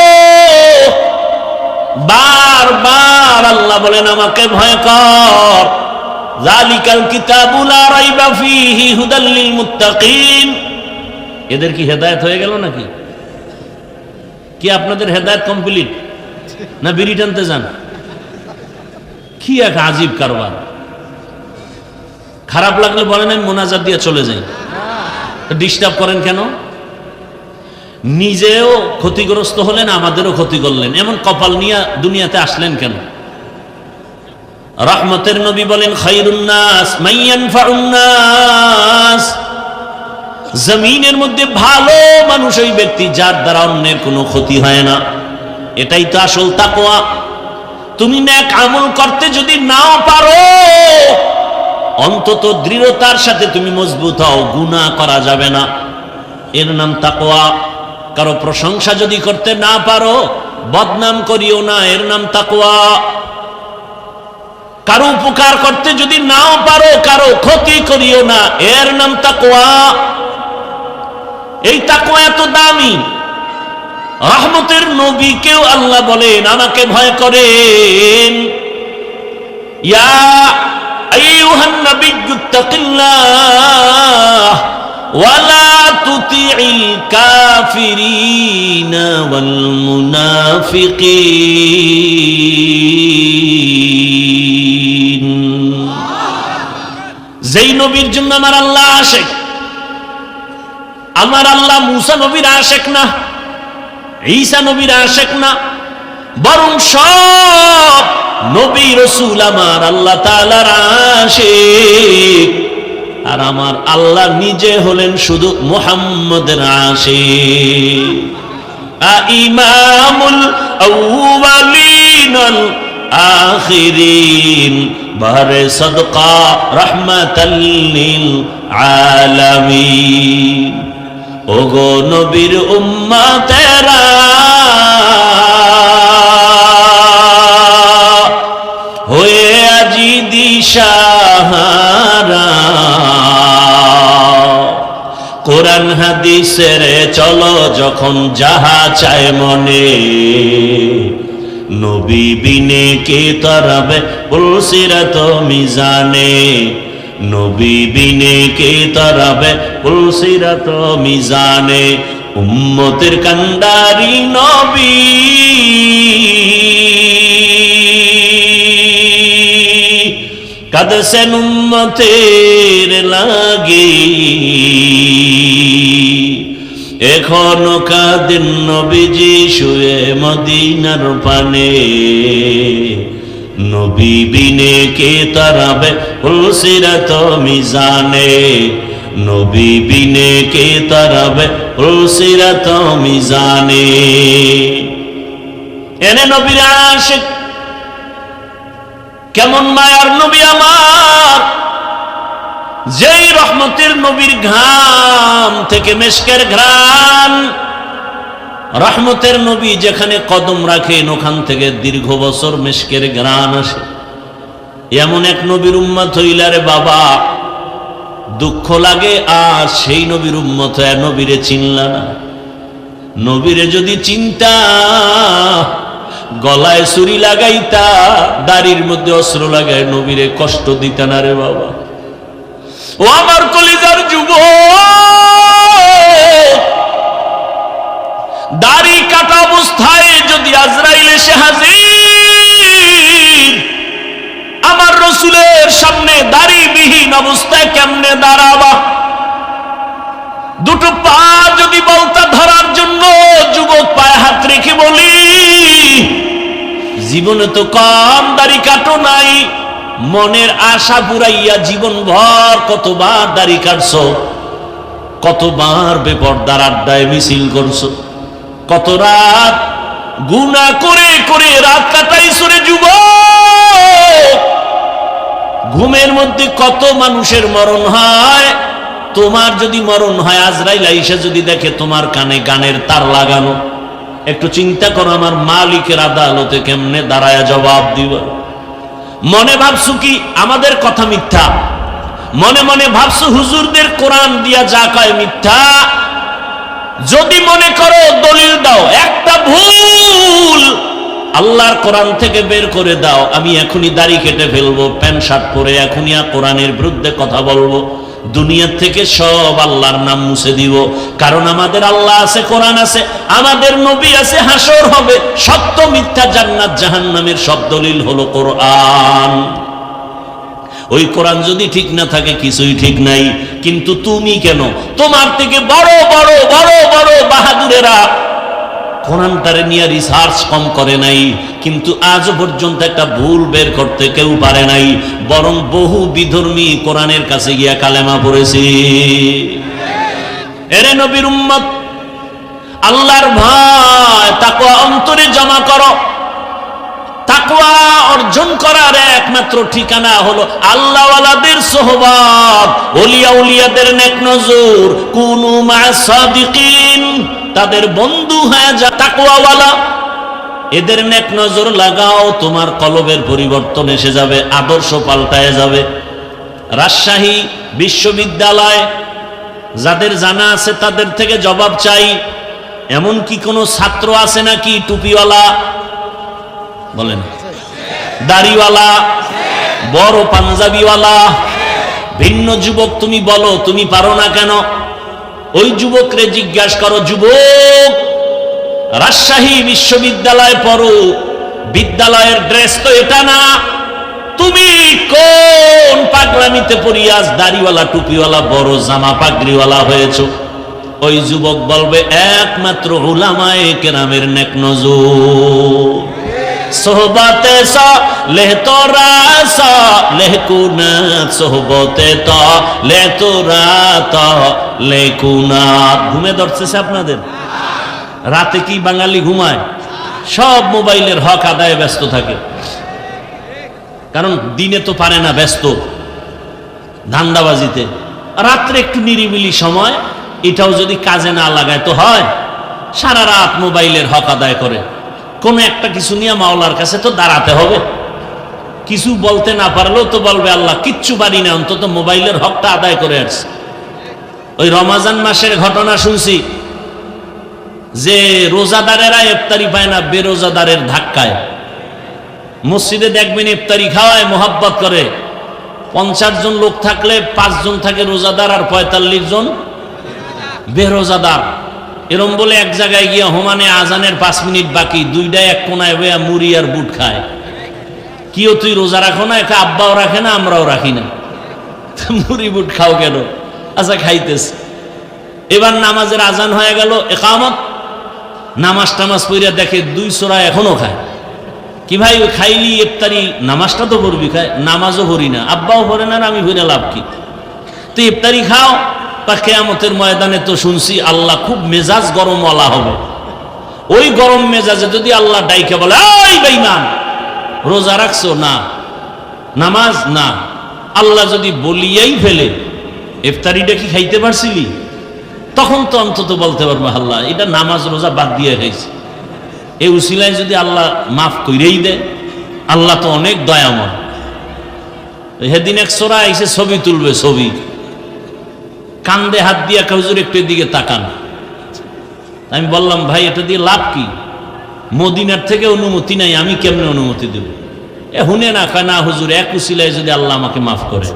বারবার আল্লাহ বলেন আমাকে ভয় কর। যালিকাল কিতাবু লা রাইবা ফীহি হুদাল লিল মুত্তাকিন। এদের কি হেদায়েত হয়ে গেল নাকি? কি আপনাদের হেদায়েত কমপ্লিট না বিড়ি টানতে যান? কি এক আজীব কারবার। খারাপ লাগলে বলেন আমি মোনাজাত দিয়ে চলে যাই, ডিস্টার্ব করেন কেন? নিজেও ক্ষতিগ্রস্ত হলেন, আমাদেরও ক্ষতি করলেন, এমন কপাল নিয়ে দুনিয়াতে আসলেন কেন? রহমতের নবী বলেন খায়রুন নাস মান ইয়ানফাউন নাস। জমিনের মধ্যে ভালো মানুষ ওই ব্যক্তি যার দ্বারা অন্যের কোনো ক্ষতি হয় না। এটাই তো আসল তাকওয়া। তুমি নেক আমল করতে যদি নাও পারো, অন্তত দৃঢ়তার সাথে তুমি মজবুত হও, গুনাহ করা যাবে না, এর নাম তাকওয়া। কারো প্রশংসা যদি করতে না পারো, বদনাম করিও না, এর নাম তাকওয়া। কারো উপকার করতে যদি নাও পারো, কারো ক্ষতি করিও না, এর নাম তাকওয়া। এই তাকওয়া এত দামি। রহমতের নবীকেও আল্লাহ বলেন আমাকে ভয় করেন। ইয়া আইয়ুহান নাবিয়্যুত্তাকিল্লাহ ওয়া লা তুতিইল কাফিরিনা ওয়াল মুনাফিকিন। যেই নবীর জন্য আমার আল্লাহ আশিক, আমার আল্লাহ মুসা নবীর আশিক না, ঈসা নবীর আশিক না, বরং সব নবী রাসূল আমার আল্লাহ তাআলার আশিক। আর আমার আল্লাহ নিজে হলেন শুধু মুহাম্মদের আশিক। ইমামুল আউয়ালিন ওয়াল আখিরিন বাহরে সাদকা রাহমাতাল লিল আলামিন। ওগো নবীর উম্মতেরা, হয়ে আজি দিশাহারা, কোরআন হাদিসের চলো যখন যাহা চায় মনে, নবী বিনে কে তরাবে পুলসিরাত মিজানে, নবী বিনে কে তরাবে পুলসিরাত মিজানে। উম্মতের কান্ডারি নবী, কাঁদছেন উম্মতের লাগি, এখনো কাঁদেন নবীজি শুয়ে মদিনার পানে, নবী বিনে কে তারাবে পুলসিরাত মিজানে, নবী বিনে কে তারাবে পুলসিরাত মিজানে। এনে নবীর আশিক কেমন মায়ার নবী আমার, যেই রহমতের নবীর ঘাম থেকে মেশকের ঘ্রাণ, রহমতের নবী যেখানে কদম রাখেন ওখান থেকে দীর্ঘ বছর মেশকের ঘ্রাণ আসে। এমন এক নবীর উম্মত হইলারে বাবা, দুঃখ লাগে আর সেই নবীর উম্মত হয়ে নবীরে চিনলা না। নবীরে যদি চিন্তা, গলায় ছুরি লাগাইতা, দাড়ির মধ্যে অস্ত্র লাগায় নবীরে কষ্ট দিতা না রে বাবা। ও আমার কলিজার যুবক, দাড়ি কাটা অবস্থায় যদি আজরাইল এসে হাজির, আমার রসুলের সামনে দাড়িবিহীন অবস্থায় কেমনে দাঁড়াবা? দুটো পা যদি বলতা ধরার জন্য, যুবক পায়ে হাত রেখে বলি, জীবনে তো কম দাড়ি কাটো নাই, মনের আশা পুরাইয়া জীবন ভর কতবার দাড়ি কাটছো, কতবার বেপরদার আড্ডায় মিছিল করছো, কত রাত গুনাহ করে করে রাত কাটাইছো রে যুবক। ঘুমের মধ্যে কত মানুষের মরণ হয়, তোমার যদি মরণ হয়, আজরাইল আইসা যদি দেখে তোমার কানে গানের তার লাগানো, একটু চিন্তা করো আমার মালিকের আদালতে কেমনে দাঁড়ায় জবাব দিব। মনে ভাবছো কি আমাদের কথা মিথ্যা, মনে মনে ভাবছো হুজুরদের কোরআন দিয়া যা কয় মিথ্যা। যদি মনে করো দলিল দাও, একটা ভুল আল্লাহর কোরআন থেকে বের করে দাও, আমি এখনই দাড়ি কেটে ফেলবো, প্যান্ট শার্ট পরে এখনই কোরআনের বিরুদ্ধে কথা বলবো, দুনিয়ার থেকে সব আল্লাহর নাম মুছে দিব। কারণ আমাদের আল্লাহ আছে, কোরআন আছে, আমাদের নবী আছে, হাসর হবে, সত্য মিথ্যা জান্নাত জাহান্নামের সব দলিল হলো কোরআন। ওই কোরআন যদি ঠিক না থাকে কিছুই ঠিক নাই। কিন্তু তুমি কেন, তোমার থেকে বড় বড় বড় বড় বাহাদুরেরা কোরআনটারে নিয়ে রিসার্চ কম করে নাই, কিন্তু আজ পর্যন্ত একটা ভুল বের করতে কেউ পারে নাই, বরং বহু বিধর্মী কোরআনের কাছে গিয়া কালেমা পড়েছে। এরে নবীর উম্মত, আল্লাহর ভয় তাকওয়া অন্তরে জমা করো। তাকওয়া অর্জন করার একমাত্র ঠিকানা হলো আল্লাহওয়ালাদের সোহবত, ওলিয়া উলিয়াদের নেক নজর, কুনু মা'আস সাদিকিন, তাদের বন্ধু হয়ে যা তাকওয়াওয়ালা, এদের নেক নজর লাগাও, তোমার কলবের পরিবর্তন এসে যাবে, আদর্শ পাল্টায় যাবে। রাজশাহী বিশ্ববিদ্যালয় যাদের জানা আছে তাদের থেকে জবাব চাই, এমন কি কোনো ছাত্র আছে নাকি টুপিওয়ালা, বলেন, দাড়িওয়ালা, বড় পাঞ্জাবিওয়ালা? ভিন্ন যুবক তুমি বলো, তুমি পারো না কেন? ওই যুবকরে জিজ্ঞাসা করো, যুবক রাজশাহী বিশ্ববিদ্যালয়ে পড়ো, বিদ্যালয়ের ড্রেস তো এটা না, তুমি কোন পাগলামিতে পড়িয়া আজ দাড়িওয়ালা টুপিওয়ালা বড় জামা পাগড়িওয়ালা হয়েছো? ওই যুবক বলবে একমাত্র উলামায়ে কেরামের নেক নজর। সোহবতে সালেহ তোরা সালেহ কুনাত, সোহবতে তালেহ তোরা তালেহ কুনাত। ঘুমে ধরছে আপনাদের? রাতে কি বাঙালি ঘুমায়? সব মোবাইলের হক আদায়ে ব্যস্ত থাকে, কারণ দিনে তো পারে না, ব্যস্ত ধান্দাবাজিতে। রাত্রে একটু নিরিবিলি সময়, এটাও যদি কাজে না লাগায় তো হয়, সারা রাত মোবাইলের হক আদায় করে। কোন একটা কিছু নিয়ে মাওলার কাছে তো দাঁড়াতে হবে, কিছু বলতে না পারলেও তো বলবে আল্লাহ কিচ্ছু পারি না, অন্তত মোবাইলের হকটা আদায় করে আসছে। ওই রমাজান মাসের ঘটনা শুনছি যে রোজাদারেরা ইফতারি পায় না বেরোজাদারের ধাক্কায়। মসজিদে দেখবেন ইফতারি খাওয়ায়, মোহাব্বত করে, 50 জন লোক থাকলে 5 জন থাকে রোজাদার আর 45 জন বেরোজাদার। এরম বলে এক জায়গায় গিয়া হোমানে আজানের 5 মিনিট বাকি, দুইটায় এক কোনায় বইয়া মুড়ি আর বুট খায়। কিও তুই রোজা রাখো না? একা আব্বাও রাখে না, আমরাও রাখি না, মুড়ি বুট খাও কেন? আচ্ছা খাইতেছে। এবার নামাজের আজান হয়ে গেল, একামত, নামাজ টামাজ পড়িয়া দেখে 2 সূরা এখনো খায়। কি ভাই ওই খাইলি ইফতারি, নামাজটা তো পড়বি, খায় নামাজও পড়ি না, আব্বাও পড়ে না, আমি পড়ে লাভ কি? তুই ইফতারি খাও, তা কিয়ামতের ময়দানে তো শুনছি আল্লাহ খুব মেজাজ গরমওয়ালা হবে। ওই গরম মেজাজে যদি আল্লাহ ডাইকে বলে, এই বেঈমান রোজা রাখছো না, নামাজ না, আল্লাহ যদি বলিয়াই ফেলে ইফতারিটা কি খাইতে পারছিলি, তখন তো অন্তত বলতে পারবো আল্লাহ এটা নামাজ রোজা বাদ দিয়ে খাইছি। এই উসিলায় যদি আল্লাহ মাফ কইরেই দেয়, আল্লাহ তো অনেক দয়াময়। সেদিন এক সোরা এসে ছবি তুলবে, ছবি কান্দে হাত দিয়া হুজুর একটু দিকে তাকান। আমি বললাম ভাই এটা দিয়ে লাভ কি, মদিনার থেকে অনুমতি নাই, আমি কেমনে অনুমতি দেব? হুনে না, কয় না হুজুর এক উসিলায় যদি আল্লাহ আমাকে মাফ করে।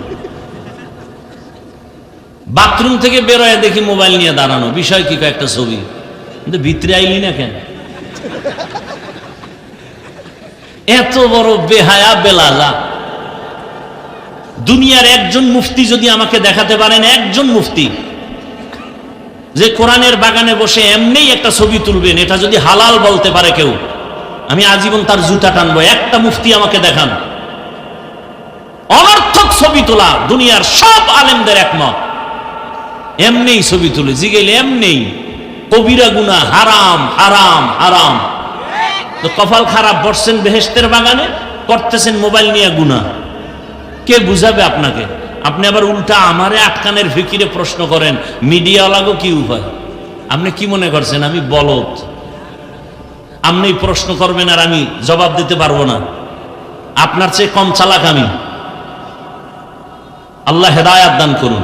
বাথরুম থেকে বেরোয় দেখি মোবাইল নিয়ে দাঁড়ানো, বিষয় কি একটা ছবি, কিন্তু ভিতরে আইলি না কেন? এত বড় বেহায়া বেলাজা। দুনিয়ার একজন মুফতি যদি আমাকে দেখাতে পারেন, একজন মুফতি যে কোরআনের বাগানে বসে এমনি একটা ছবি তুলবেন, এটা যদি হালাল বলতে পারে কেউ, আমি আজীবন তার জুতা টানবো। একটা মুফতি আমাকে দেখান। অনর্থক ছবি তোলা দুনিয়ার সব আলেমদের একমত, এমনি ছবি তুলে জিগেলে এমনি কবিরা গুনাহ, হারাম হারাম হারাম। তো কপাল খারাপ, বসছেন বেহেশতের বাগানে, করতেছেন মোবাইল নিয়ে গুনাহ। কে বুঝাবে আপনাকে? আপনি আবার উল্টা আমারে আটকানের ফিকিরে প্রশ্ন করেন, মিডিয়া লাগো কি উপায়? আপনি কি মনে করছেন আমি বলদ? আপনি প্রশ্ন করবেন আর আমি জবাব দিতে পারবো না? আপনার চেয়ে কম চালাক আমি? আল্লাহ হেদায়াত দান করুন।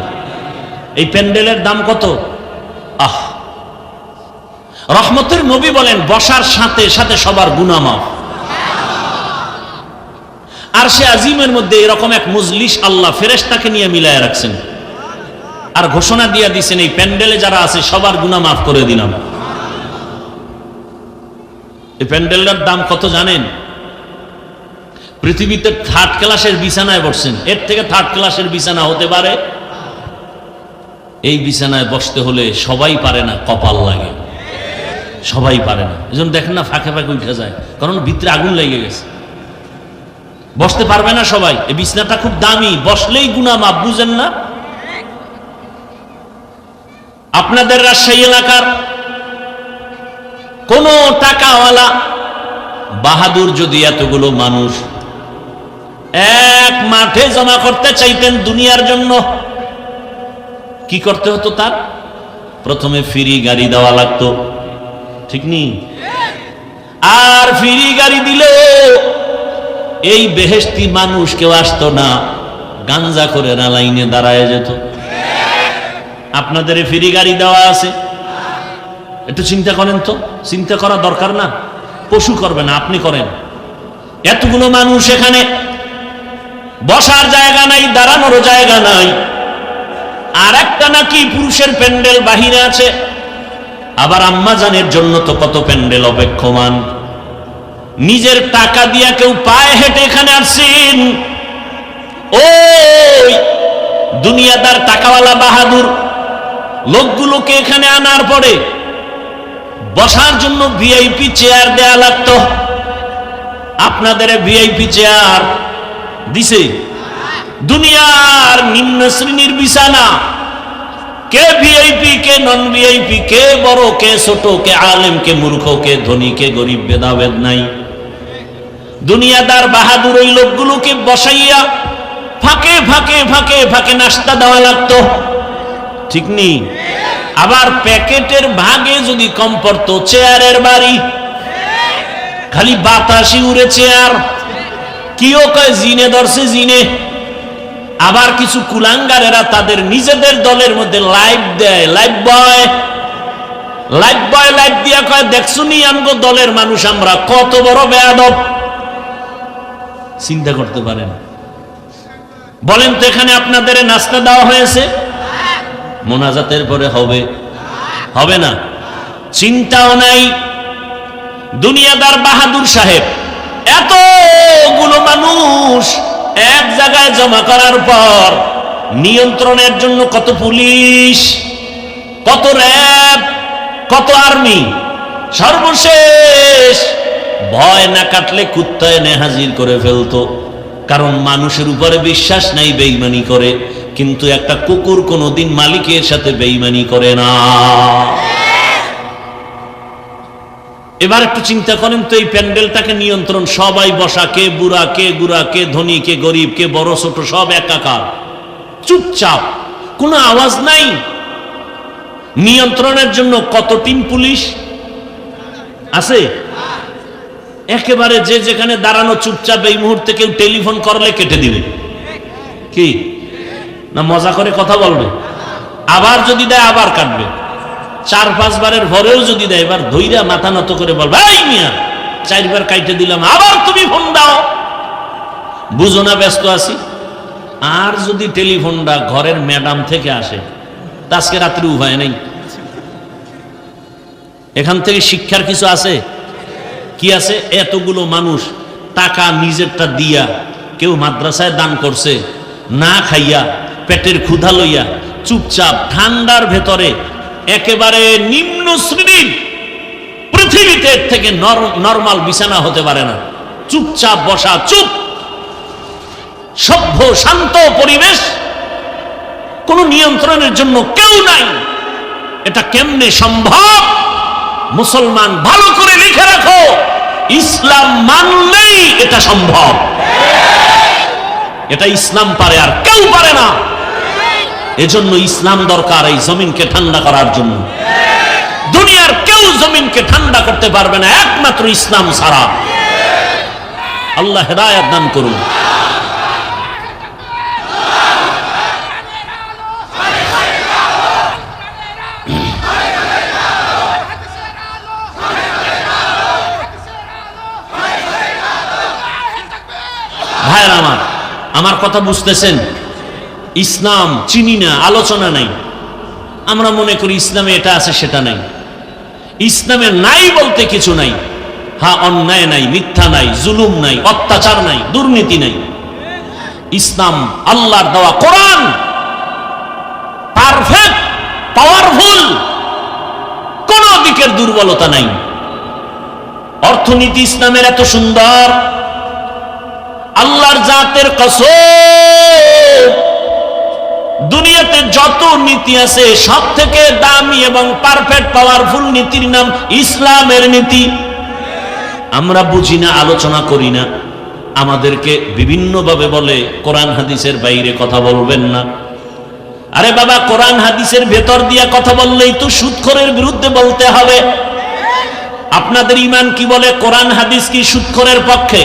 এই প্যান্ডেলের দাম কত? আহ, রহমতের নবী বলেন বসার সাথে সাথে সবার গুনাহ মাফ। আর সে আজিমের মধ্যে এরকম এক মজলিস আল্লাহ ফেরেশতাকে নিয়ে মিলায় রাখছেন, আর ঘোষণা দিয়ে দিচ্ছেন এই প্যান্ডেলে যারা আছে সবার গুনাহ মাফ করে দিলাম। এই প্যান্ডেলটার দাম কত জানেন? পৃথিবীতে থার্ড ক্লাসের বিছানায় বসছেন, এর থেকে থার্ড ক্লাসের বিছানা হতে পারে? এই বিছানায় বসতে হলে সবাই পারে না, কপাল লাগে, সবাই পারে না। এই জন্য দেখেন না ফাঁকে ফাঁকে উঠে যায়, কারণ ভিতরে আগুন লেগে গেছে, বসতে পারবে না সবাই। এই বিছানাটা খুব দামি, বসলেই গুনাহ মাফ, বুঝেন না? আপনাদের রাজশাহী এলাকার কোন টাকাওয়ালা বাহাদুর যদি এতগুলো মানুষ এক মাঠে জমা করতে চাইতেন দুনিয়ার জন্য, কি করতে হতো? তার প্রথমে ফ্রি গাড়ি দেওয়া লাগতো, ঠিক নি? আর ফ্রি গাড়ি দিলে এই বেহেশতি মানুষ কেউ আসতো না, গাঞ্জা করে না লাইনে দাঁড়ায় যেত। আপনাদের ফ্রি গাড়ি দেওয়া আছে, একটু চিন্তা করেন তো। চিন্তা করা দরকার না? পশু করবে না, আপনি করেন। এতগুলো মানুষ এখানে, বসার জায়গা নাই, দাঁড়ানোর জায়গা নাই। আর একটা নাকি পুরুষের প্যান্ডেল বাহিরে আছে, আবার আম্মাজানের জন্য তো কত প্যান্ডেল অপেক্ষমান। নিজের টাকা দিয়া কেউ পায়ে হেঁটে এখানে আসছেন, ওই দুনিয়াদার টাকাওয়ালা বাহাদুর লোকগুলোকে এখানে আনার পরে বসার জন্য ভিআইপি চেয়ার দেয়া লাগতো। আপনাদের ভিআইপি চেয়ার দিছে? দুনিয়ার নিম্ন শ্রেণীর বিছানা, কে ভিআইপি কে নন ভিআইপি, কে বড় কে ছোট, কে আলেম কে মূর্খ, কে ধনী কে গরিব, ভেদাভেদ নাই। দুনিয়াদার বাহাদুর ওই লোকগুলোকে বসাইয়া ফাঁকে ফাঁকে ফাঁকে ফাঁকে নাস্তা দেওয়া লাগতো, ঠিক নি? আবার প্যাকেটের ভাগে যদি কম পড়তো, চেয়ারের বাড়ি, খালি বাতাসি উড়ে চেয়ার। কিও কয় জিনে ধরছে জিনে। আবার কিছু কুলাঙ্গারেরা তাদের নিজেদের দলের মধ্যে লাইভ দেয়, লাইভ বয় লাইভ দিয়া কয় দেখছুনি আমগো দলের মানুষ আমরা কত বড় বেয়াদব। চিন্তা করতে পারেন? বলেন তো এখানে আপনাদের নাস্তা দেওয়া হয়েছে? মোনাজাতের পরে হবে? হবে না, চিন্তাও নাই। দুনিয়াদার বাহাদুর সাহেব এতগুলো মানুষ এক জায়গায় জমা করার পর নিয়ন্ত্রণের জন্য কত পুলিশ, কত র্যাব, কত আর্মি, সর্বশেষ ভয় না কাটলে কুত্তায় এনে হাজির করে ফেলতো। কারণ মানুষের উপরে বিশ্বাস নাই, বেঈমানি করে। কিন্তু একটা কুকুর কোনোদিন মালিকের সাথে বেঈমানি করে না। এবার একটু চিন্তা করেন তো, এই প্যান্ডেলটাকে নিয়ন্ত্রণ, সবাই বসা, কে বুড়া কে গুড়া, কে ধনী কে গরিব, কে বড় ছোট, সব একাকার, চুপচাপ, কোনো আওয়াজ নাই। নিয়ন্ত্রণের জন্য কত টিম পুলিশ আছে, একেবারে যে যেখানে দাঁড়ানো চুপচাপ, এই মুহূর্তে কেউ টেলিফোন করলে কেটে দিবে। কি না মজা করে কথা বলবে, আবার যদি দেয় আবার কাটবে, 4-5 বারের ভরেও যদি দেয়, এবার ধৈর্য মাথা নত করে বলবে, এই মিয়া 4 বার কাইটে দিলাম, আবার তুমি ফোন দাও, বুঝো না ব্যস্ত আছি। আর যদি টেলিফোনটা ঘরের ম্যাডাম থেকে আসে, তা আজকে রাত্রি উপায় নেই। এখান থেকে শিক্ষার কিছু আছে কি আছে? এতগুলো মানুষ টাকা নিজেরটা দিয়া, কেউ মাদ্রাসায় দান করছে, না খাইয়া পেটের ক্ষুধা লইয়া চুপচাপ ঠান্ডার ভেতরে, একেবারে নিম্ন শ্রেণীর, পৃথিবীতে থেকে নরমাল বিছানা হতে পারে না, চুপচাপ বসা, চুপ, সভ্য শান্ত পরিবেশ, কোন নিয়ন্ত্রণের জন্য কেউ নাই। এটা কেমনে সম্ভব? মুসলমান ভালো করে লিখে রাখো, ইসলাম মানলেই এটা সম্ভব। এটা ইসলাম পারে, আর কেউ পারে না। এজন্য ইসলাম দরকার এই জমিনকে ঠান্ডা করার জন্য। দুনিয়ার কেউ জমিনকে ঠান্ডা করতে পারবে না একমাত্র ইসলাম ছাড়া। আল্লাহ হেদায়েত দান করুন। ভাইরা আমার কথা বুঝতেছেন? ইসলাম চিনি না, আলোচনা নাই, আমরা মনে করি ইসলামে এটা আছে সেটা নাই। ইসলামে নাই বলতে কিছু নাই। হ্যাঁ, অন্যায় নাই, মিথ্যা নাই, জুলুম নাই, অত্যাচার নাই, দুর্নীতি নাই। ইসলাম আল্লাহর দেওয়া কোরআন পারফেক্ট, পাওয়ারফুল, কোন দিকের দুর্বলতা নাই। অর্থনীতি ইসলামের এত সুন্দর, আল্লাহর জাতের কসম, দুনিয়াতে যত নীতি আছে সব থেকে দামি এবং পারফেক্ট পাওয়ারফুল নীতির নাম ইসলামের নীতি। আমরা বুঝি না, আলোচনা করি না, আমাদেরকে বিভিন্নভাবে বলে কোরআন হাদিসের বাইরে কথা বলবেন না। আরে বাবা, কোরআন হাদিসের ভেতর দিয়া কথা বললেই তো সুদখোরের বিরুদ্ধে বলতে হবে। আপনাদের ঈমান কি বলে? কোরআন হাদিস কি সুদখোরের পক্ষে,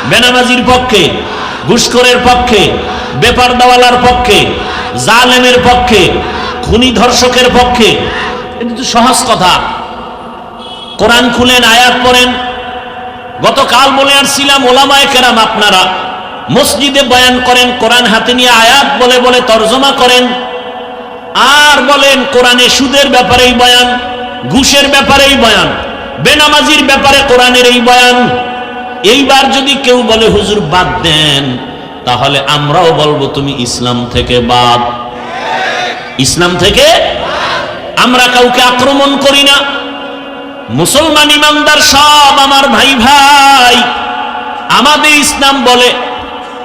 বেনামাজির পক্ষে, ঘুষখোরের পক্ষে, বেপার দাওয়ালার পক্ষে, জালেমের পক্ষে, খুনি ধর্ষকের পক্ষে? এটা তো সহজ কথা। কোরআন খুলেন, আয়াত পড়েন। গতকাল বলে আসছিলাম, ওলামায়ে কেরাম আপনারা মসজিদে বয়ান করেন, কোরআন হাতে নিয়ে আয়াত বলে বলে তরজমা করেন, আর বলেন কোরআনে সুদের ব্যাপারেই বয়ান, ঘুষের ব্যাপারেই বয়ান, বেনামাজির ব্যাপারে কোরআনের এই বয়ান। এইবার যদি কেউ বলে হুজুর বাদ দেন, তাহলে আমরাও বলবো তুমি ইসলাম থেকে বাদ। ইসলাম থেকে আমরা কাউকে আক্রমণ করি না। মুসলমান ইমানদার সব আমার ভাই ভাই। আমাদের ইসলাম বলে,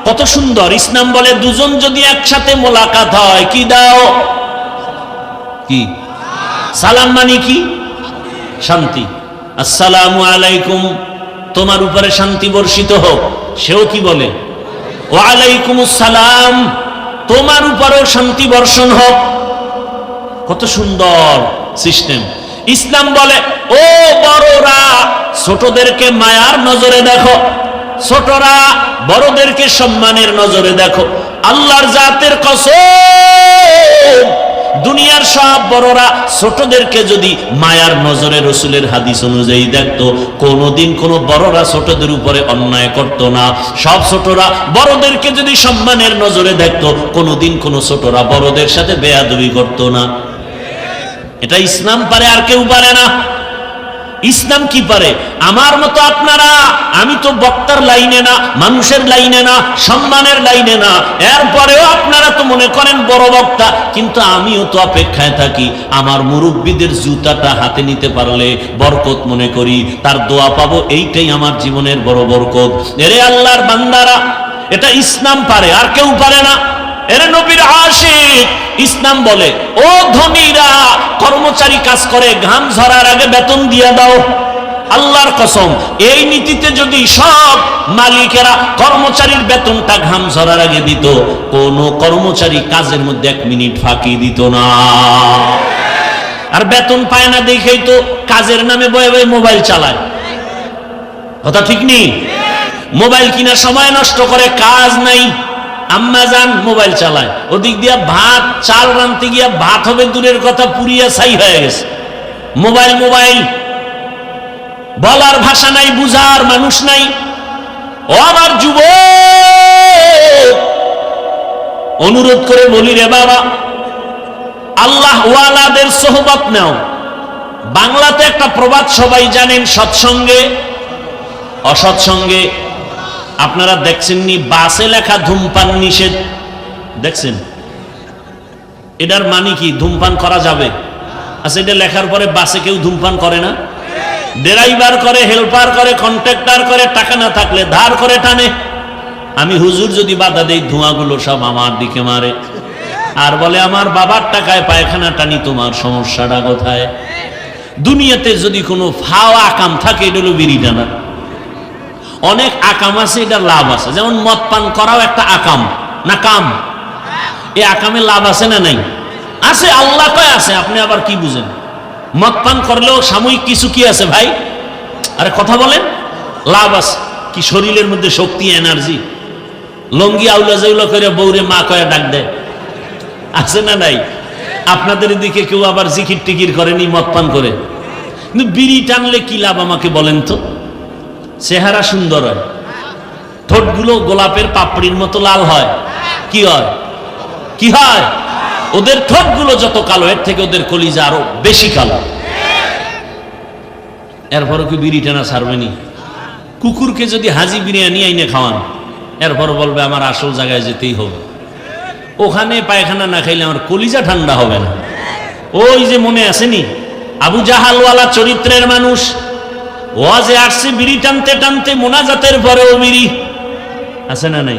কত সুন্দর ইসলাম বলে, দুজন যদি একসাথে মোলাকাত হয়, কি দাও? কি সালাম? মানে কি? শান্তি। আসসালামু আলাইকুম, তোমার উপরে শান্তি বর্ষিত হোক। সেও কি বলে? ওয়ালাইকুমুস সালাম, তোমার উপরেও শান্তি বর্ষণ হোক। কত সুন্দর সিস্টেম। ইসলাম বলে, ও বড়রা ছোটদেরকে মায়ার নজরে দেখো, ছোটরা বড়দেরকে সম্মানের নজরে দেখো। আল্লাহর জাতের কসম, দুনিয়ার সব বড়রা ছোটদেরকে যদি মায়ার নজরে, রসুলের হাদিস অনুযায়ী দেখতো, কোনোদিন কোনো বড়রা ছোটদের উপরে অন্যায় করত না। সব ছোটরা বড়দেরকে যদি সম্মানের নজরে দেখতো, কোনোদিন কোনো ছোটরা বড়দের সাথে বেয়াদবি করত না। এটা ইসলাম পারে, আর কেউ পারে না। ইসলাম কি পারে? আমার মতো আপনারা, আমি তো বক্তার লাইনে না, মানুষের লাইনে না, সম্মানের লাইনে না, এরপরেও আপনারা তো মনে করেন বড় বক্তা। কিন্তু আমিও তো অপেক্ষায় থাকি, আমার মুরব্বীদের জুতাটা হাতে নিতে পারলে বরকত মনে করি, তার দোয়া পাবো, এইটাই আমার জীবনের বড় বরকত। এরে আল্লাহর বান্দারা, এটা ইসলাম পারে, আর কেউ পারে না। এরে নবীর আশিক, ইসলাম বলে, ও ধনীরা, কর্মচারী কাজ করে, ঘাম ঝরার আগে বেতন দিয়ে দাও। আল্লাহর কসম, এই নীতিতে যদি সব মালিকেরা কর্মচারীর বেতনটা ঘাম ঝরার আগে দিত, কোন কর্মচারী কাজের মধ্যে 1 মিনিট ফাঁকি দিত না। আর বেতন পায় না দেখেই তো কাজের নামে বয়ে বয়ে মোবাইল চালায়। কথা ঠিক নেই? মোবাইল কিনা সময় নষ্ট করে, কাজ নাই, আম্মা যান মোবাইল চালায়, ওদিক দিয়া ভাত চাল রাঁধতে গিয়া ভাত হবে দূরের কথা, পুরিয়া ছাই হয়ে গেছে। মোবাইল মোবাইল, বলার ভাষা নাই, বুঝার মানুষ নাই। ও আমার যুবক, অনুরোধ করে বলি রে বাবা, আল্লাহ ওয়ালাদের সোহবত নাও। বাংলাতে একটা প্রবাদ সবাই জানেন, সৎসঙ্গে অসৎসঙ্গে। আপনারা দেখছেননি বাসে লেখা ধূমপান নিষেধ? দেখছেন? এটার মানে কি? ধূমপান করা যাবে? আচ্ছা, এটা লেখার পরে বাসে কেউ ধূমপান করে না? ড্রাইভার করে, হেল্পার করে, কন্ট্রাক্টর করে, টাকা না থাকলে ধার করে টানে। আমি হুজুর যদি বাধা দেই, ধোঁয়াগুলো সব আমার দিকে মারে আর বলে আমার বাবার টাকায় পায়খানা টানি, তোমার সমস্যাটা কোথায়? দুনিয়াতে যদি কোনো ফাও আকাম থাকে, এটা হলো বিড়ি টানা। অনেক আকাম আছে, এটা লাভ আছে। যেমন মদ পান করাও একটা আকাম না কাম? এই আকামে লাভ আছে না নাই? আছে, আল্লাহ কয় আছে। আপনি আবার কি বুঝেন? মদ পান করলেও সাময়িক কিছু কি আছে ভাই? আরে কথা বলেন, লাভ আছে। কি শরীরের মধ্যে শক্তি, এনার্জি। লঙ্গি আউলা জাউলা করে বউরে মা কয়ে ডাক দেয়, আছে না নাই? আপনাদের দিকে কেউ আবার জিকির টিকির করেনি মদ পান করে? কিন্তু বিড়ি টানলে কি লাভ আমাকে বলেন তো? চেহারা সুন্দর হয়, ঠোঁটগুলো গোলাপের পাপড়ির মতো লাল হয়। কি হয়? কি হয়? ওদের ঠোঁটগুলো যত কালো, এর থেকে ওদের কলিজা আরো বেশি কালো। এরপরও কি বিড়ি টানা ছাড়বেনি? কুকুরকে যদি হাজি বিরিয়ানি আইনে খাওয়ান, এরপর বলবে আমার আসল জায়গায় যেতেই হবে। ওখানে পায়খানা না খাইলে আমার কলিজা ঠান্ডা হবে না। ওই যে মনে আসেনি আবু জাহালওয়ালা চরিত্রের মানুষ, ওয়াজে আসছে বিড়ি টানতে টানতে, মোনাজাতের পরেও বিড়ি। আছে না নাই?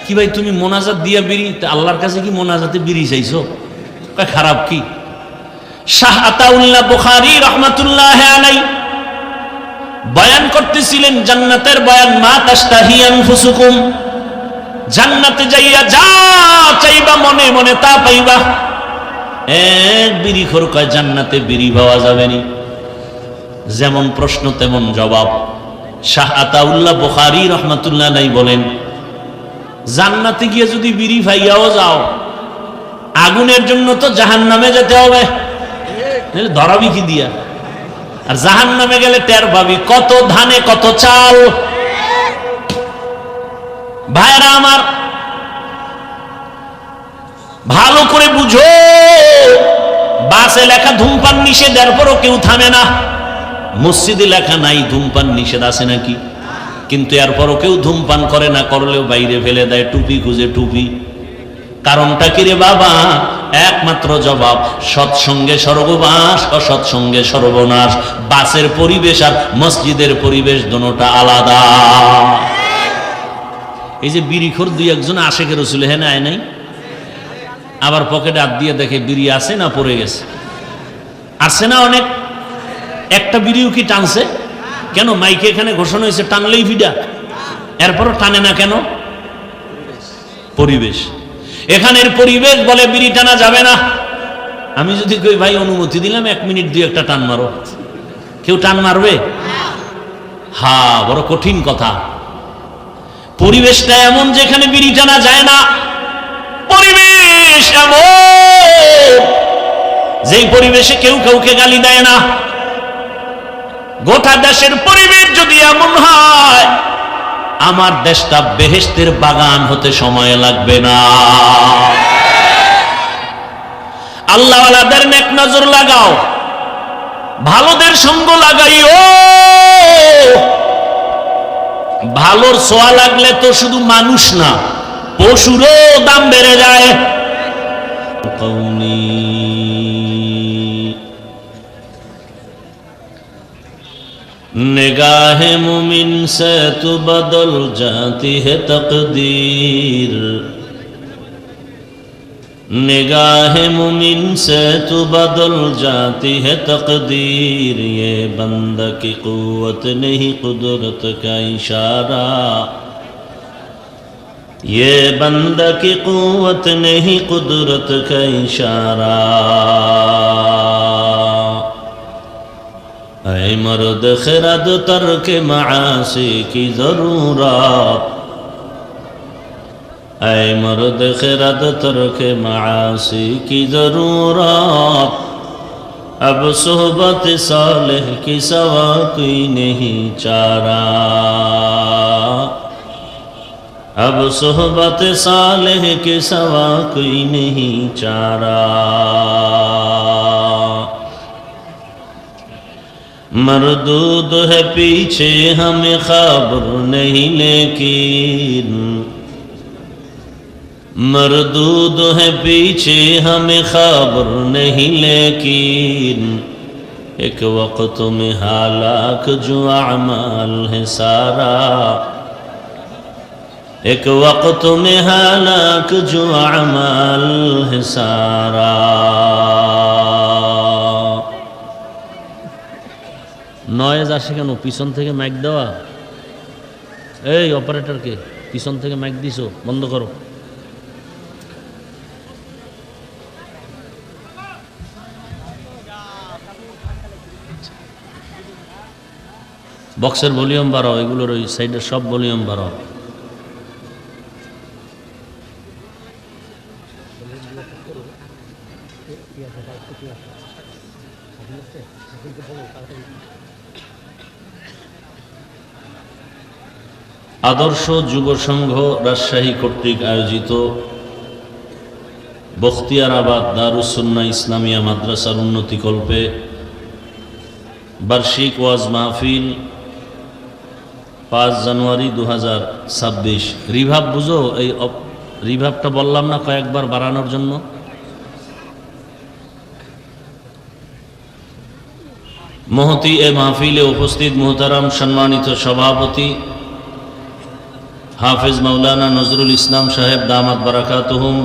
কি ভাই তুমি মোনাজাত দিয়া বিড়ি, আল্লাহর কাছে কি মোনাজাতে বিড়ি চাইছো? খারাপ কি? শাহ আতাউল্লাহ বুখারী রাহমাতুল্লাহ আলাইহি বয়ান করতেছিলেন জান্নাতের বয়ান, মা তাশতাহি আনফুসুকুম, জান্নাতে যাইয়া যা চাইবা মনে মনে তা পাইবা। এক বিড়িখোর কয় জান্নাতে বিড়ি পাওয়া যাবে না। যেমন প্রশ্ন তেমন জবাব। শাহ আতাউল্লাহ বুখারী রাহমাতুল্লাহ আলাইহি বলেন, জান্নাতে গিয়ে যদি বিড়ি পাইয়াও যাও, আগুনের জন্য তো জাহান্নামে যেতে হবে, ধরাবি কি দিয়া? আর জাহান্নামে গেলে টের পাবি কত ধানে কত চাল। ভাইরা আমার, ভালো করে বুঝো, বাসে লেখা ধূমপান নিষেধ, এরপরও কেউ থামে না। মসজিদে লেখা নাই ধূমপান নিষেধ, আছে নাকি? কিন্তু এরপরও কেউ ধূমপান করে না, করলেও বাইরে ফেলে দেয়, টুপি খুঁজে টুপি। কারণটা কি রে বাবা? একমাত্র জবাব, সৎসঙ্গে স্বর্গবাস, অসৎসঙ্গে সর্বনাশ। বাসের পরিবেশ আর মসজিদের পরিবেশ দুটোটা আলাদা। এই যে বিড়িখোর দুই একজন আশেকের রসুল হেন আয় নাই, আবার পকেটে হাত দিয়ে দেখে বিড়ি আছে না পড়ে গেছে। আসছে না অনেক? একটা বিড়িও কি টানছে? কেন? মাইকে এখানে ঘোষণা হয়েছে টানলেই ভিডা, এরপরও টানে না কেন? পরিবেশ। এখানের পরিবেশ বলে বিড়ি টানা যাবে না। আমি যদি কই ভাই অনুমতি দিলাম 1 মিনিট 2-1টা টান মারো, কেউ টান মারবে? হ্যাঁ, বড় কঠিন কথা। পরিবেশটা এমন যেখানে বিড়ি টানা যায় না। পরিবেশ এমন যেই পরিবেশে কেউ কাউকে গালি দেয় না। গোটা দেশের পরিবেশ যদি এমন হয়, আমার দেশটা বেহেশতের বাগান হতে সময় লাগবে না। আল্লাহওয়ালাদের নেক নজর লাগাও, ভালোদের সঙ্গ লাগাইও। ভালোর ছোঁয়া লাগলে তো শুধু মানুষ না, পশুরও দাম বেড়ে যায়। निगाहे मुमिन से तू बदल जाती है तकदीर, निगाह मुमिन से तो बदल जाती है तकदीर, ये बंदा की कुव्वत नहीं कुदरत का इशारा, ये बंदा की कुव्वत नहीं कुदरत का इशारा। ऐ मर्द खिरद तर्क मासी की ज़रूरत, ऐ मर्द खिरद तर्क मासी की ज़रूरत, अब सोहबत सालेह की सवा कोई नहीं चारा, अब सोहबत सालेह के सवा कोई नहीं चारा। मरदूद है पीछे हमें खबर नहीं लेकिन, मरदूद है पीछे हमें खबर नहीं लेकिन, एक वक्त में हालाक जो अमाल है सारा, एक वक्त में हालाक जो अमाल है सारा। নয়েজ আসে কেন? পিছন থেকে মাইক দেওয়া। এই অপারেটরকে পিছন থেকে মাইক দিছো, বন্ধ করো। বক্সের ভলিউম বাড়াও, এগুলোর ওই সাইডের সব ভলিউম বাড়াও। আদর্শ যুব সংঘ রাজশাহী কর্তৃক আয়োজিত বখতিয়ারাবাদ দারুস সুন্নাহ ইসলামিয়া মাদ্রাসার উন্নতিকল্পে বার্ষিক ওয়াজ মাহফিল 5 জানুয়ারি 2026। রিভাব বুঝো? এই রিভাবটা বললাম না কয়েকবার বাড়ানোর জন্য। মহতি এ মাহফিলে উপস্থিত মুহতারাম সম্মানিত সভাপতি হাফেজ মাওলানা নজরুল ইসলাম সাহেব দামাত বারাকাতুহুম,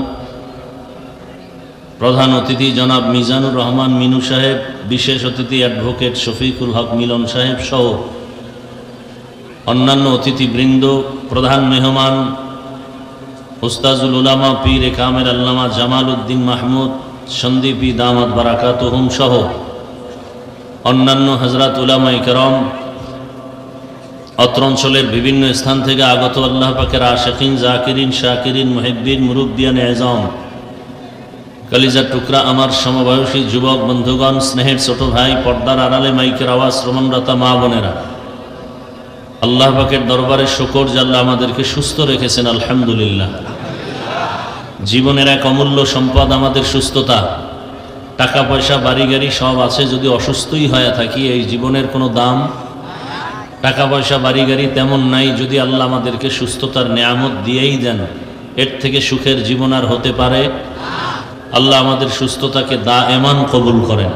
প্রধান অতিথি জনাব মিজানুর রহমান মিনু সাহেব, বিশেষ অতিথি অ্যাডভোকেট শফিকুল হক মিলন সাহেব সহ অন্যান্য অতিথিবৃন্দ, প্রধান মেহমান উস্তাজুল উলামা পীর এ কামের আল্লামা জামাল উদ্দিন মাহমুদ সন্দীপী দামাত বারাকাতুহুম সহ অন্যান্য হযরত উলামায়ে কেরাম, অত্র অঞ্চলের বিভিন্ন স্থান থেকে আগত আল্লাহ পাকের আশিকিন, জাকিরিন, শাকিরিন, মুহিব্বিন, মুরব্বিয়ান এজাম, কলিজার টুকরা আমার সমবয়সী যুবক বন্ধুগণ, স্নেহের ছোট ভাই, পর্দার আড়ালে মাইকের আওয়াজ শ্রবণরতা মা বোনেরা, আল্লাহ পাকের দরবারে শুকর যে আল্লাহ আমাদেরকে সুস্থ রেখেছেন, আলহামদুলিল্লাহ। জীবনের এক অমূল্য সম্পদ আমাদের সুস্থতা। টাকা পয়সা বাড়ি গাড়ি সব আছে, যদি অসুস্থই হয়ে থাকি এই জীবনের কোনো দাম। টাকা পয়সা বাড়ি গাড়ি তেমন নাই, যদি আল্লাহ আমাদেরকে সুস্থতার নেয়ামত দিয়েই দেন, এর থেকে সুখের জীবন আর হতে পারে? আল্লাহ আমাদের সুস্থতাকে দায়েমান কবুল করেন।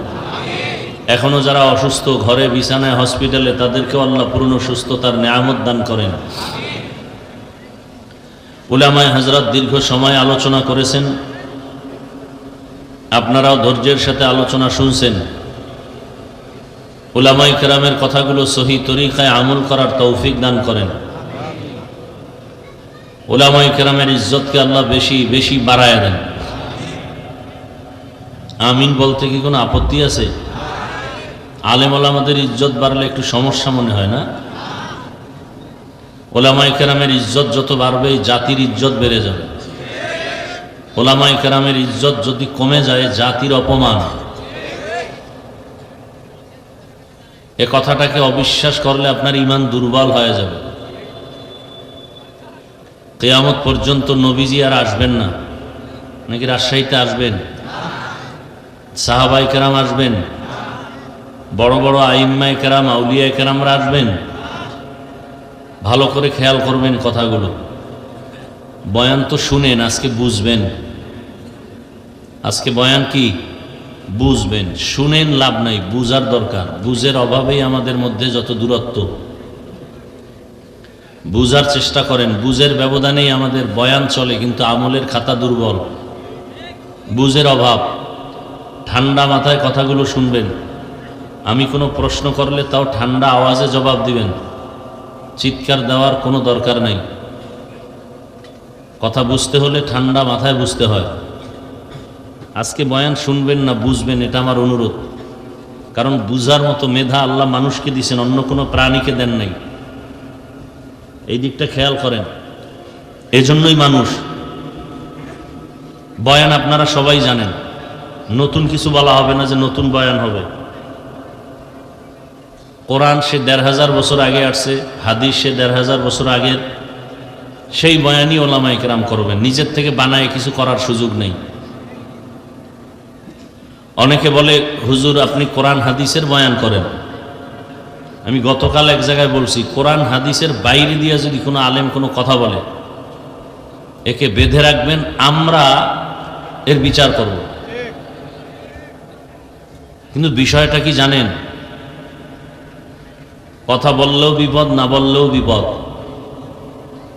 এখনো যারা অসুস্থ ঘরে বিছানায় হসপিটালে, তাদেরকেও আল্লাহ পূর্ণ সুস্থতার নেয়ামত দান করেন। উলামায়ে হযরত দীর্ঘ সময় আলোচনা করেছেন, আপনারাও ধৈর্যের সাথে আলোচনা শুনছেন। উলামায়ে কেরামের কথাগুলো সহি তরিকায় আমল করার তৌফিক দান করেন। উলামায়ে কেরামের ইজ্জতকে আল্লাহ বেশি বেশি বাড়ায় দেন। আমিন বলতে কি কোনো আপত্তি আছে? আলেম ওলামাদের ইজ্জত বাড়লে একটু সমস্যা মনে হয় না? উলামায়ে কেরামের ইজ্জত যত বাড়বে জাতির ইজ্জত বেড়ে যাবে। উলামায়ে কেরামের ইজ্জত যদি কমে যায় জাতির অপমান। এ কথাটাকে অবিশ্বাস করলে আপনার ঈমান দুর্বল হয়ে যাবে। কিয়ামত পর্যন্ত নবীজি আর আসবেন না। নাকি রাজশাহীতে আসবেন? সাহাবায়ে কেরাম আসবেন? বড় বড় আইম্মায়ে কেরাম, আউলিয়ায়ে কেরামরা আসবেন? ভালো করে খেয়াল করবেন কথাগুলো। বয়ান তো শুনেন, আজকে বুঝবেন। আজকে বয়ান কি বুঝবেন, শুনেন লাভ নাই, বুঝার দরকার। বুঝের অভাবেই আমাদের মধ্যে যত দূরত্ব। বুঝার চেষ্টা করেন, বুঝের ব্যবধানেই আমাদের বয়ান চলে, কিন্তু আমলের খাতা দুর্বল। বুঝের অভাব, ঠান্ডা মাথায় কথাগুলো শুনবেন। আমি কোনো প্রশ্ন করলে তাও ঠান্ডা আওয়াজে জবাব দিবেন, চিৎকার দেওয়ার কোনো দরকার নেই। কথা বুঝতে হলে ঠান্ডা মাথায় বুঝতে হয়। আজকে বয়ান শুনবেন না, বুঝবেন, এটা আমার অনুরোধ। কারণ বুঝার মতো মেধা আল্লাহ মানুষকে দিয়েছেন, অন্য কোনো প্রাণীকে দেন নাই। এই দিকটা খেয়াল করেন। এজন্যই মানুষ। বয়ান আপনারা সবাই জানেন, নতুন কিছু বলা হবে না যে নতুন বয়ান হবে। কোরআন সে ১৫০০ বছর আগে আসছে, হাদিস সে ১৫০০ বছর আগের, সেই বয়ানই ওলামায়ে কেরাম করবেন। নিজের থেকে বানায় কিছু করার সুযোগ নেই। অনেকে বলে হুজুর আপনি কোরআন হাদিসের বয়ান করেন। আমি গতকাল এক জায়গায় বলছি, কোরআন হাদিসের বাইরে দিয়ে যদি কোনো আলেম কোনো কথা বলে, একে বেঁধে রাখবেন, আমরা এর বিচার করব। কিন্তু বিষয়টা কি জানেন? কথা বললেও বিপদ, না বললেও বিপদ।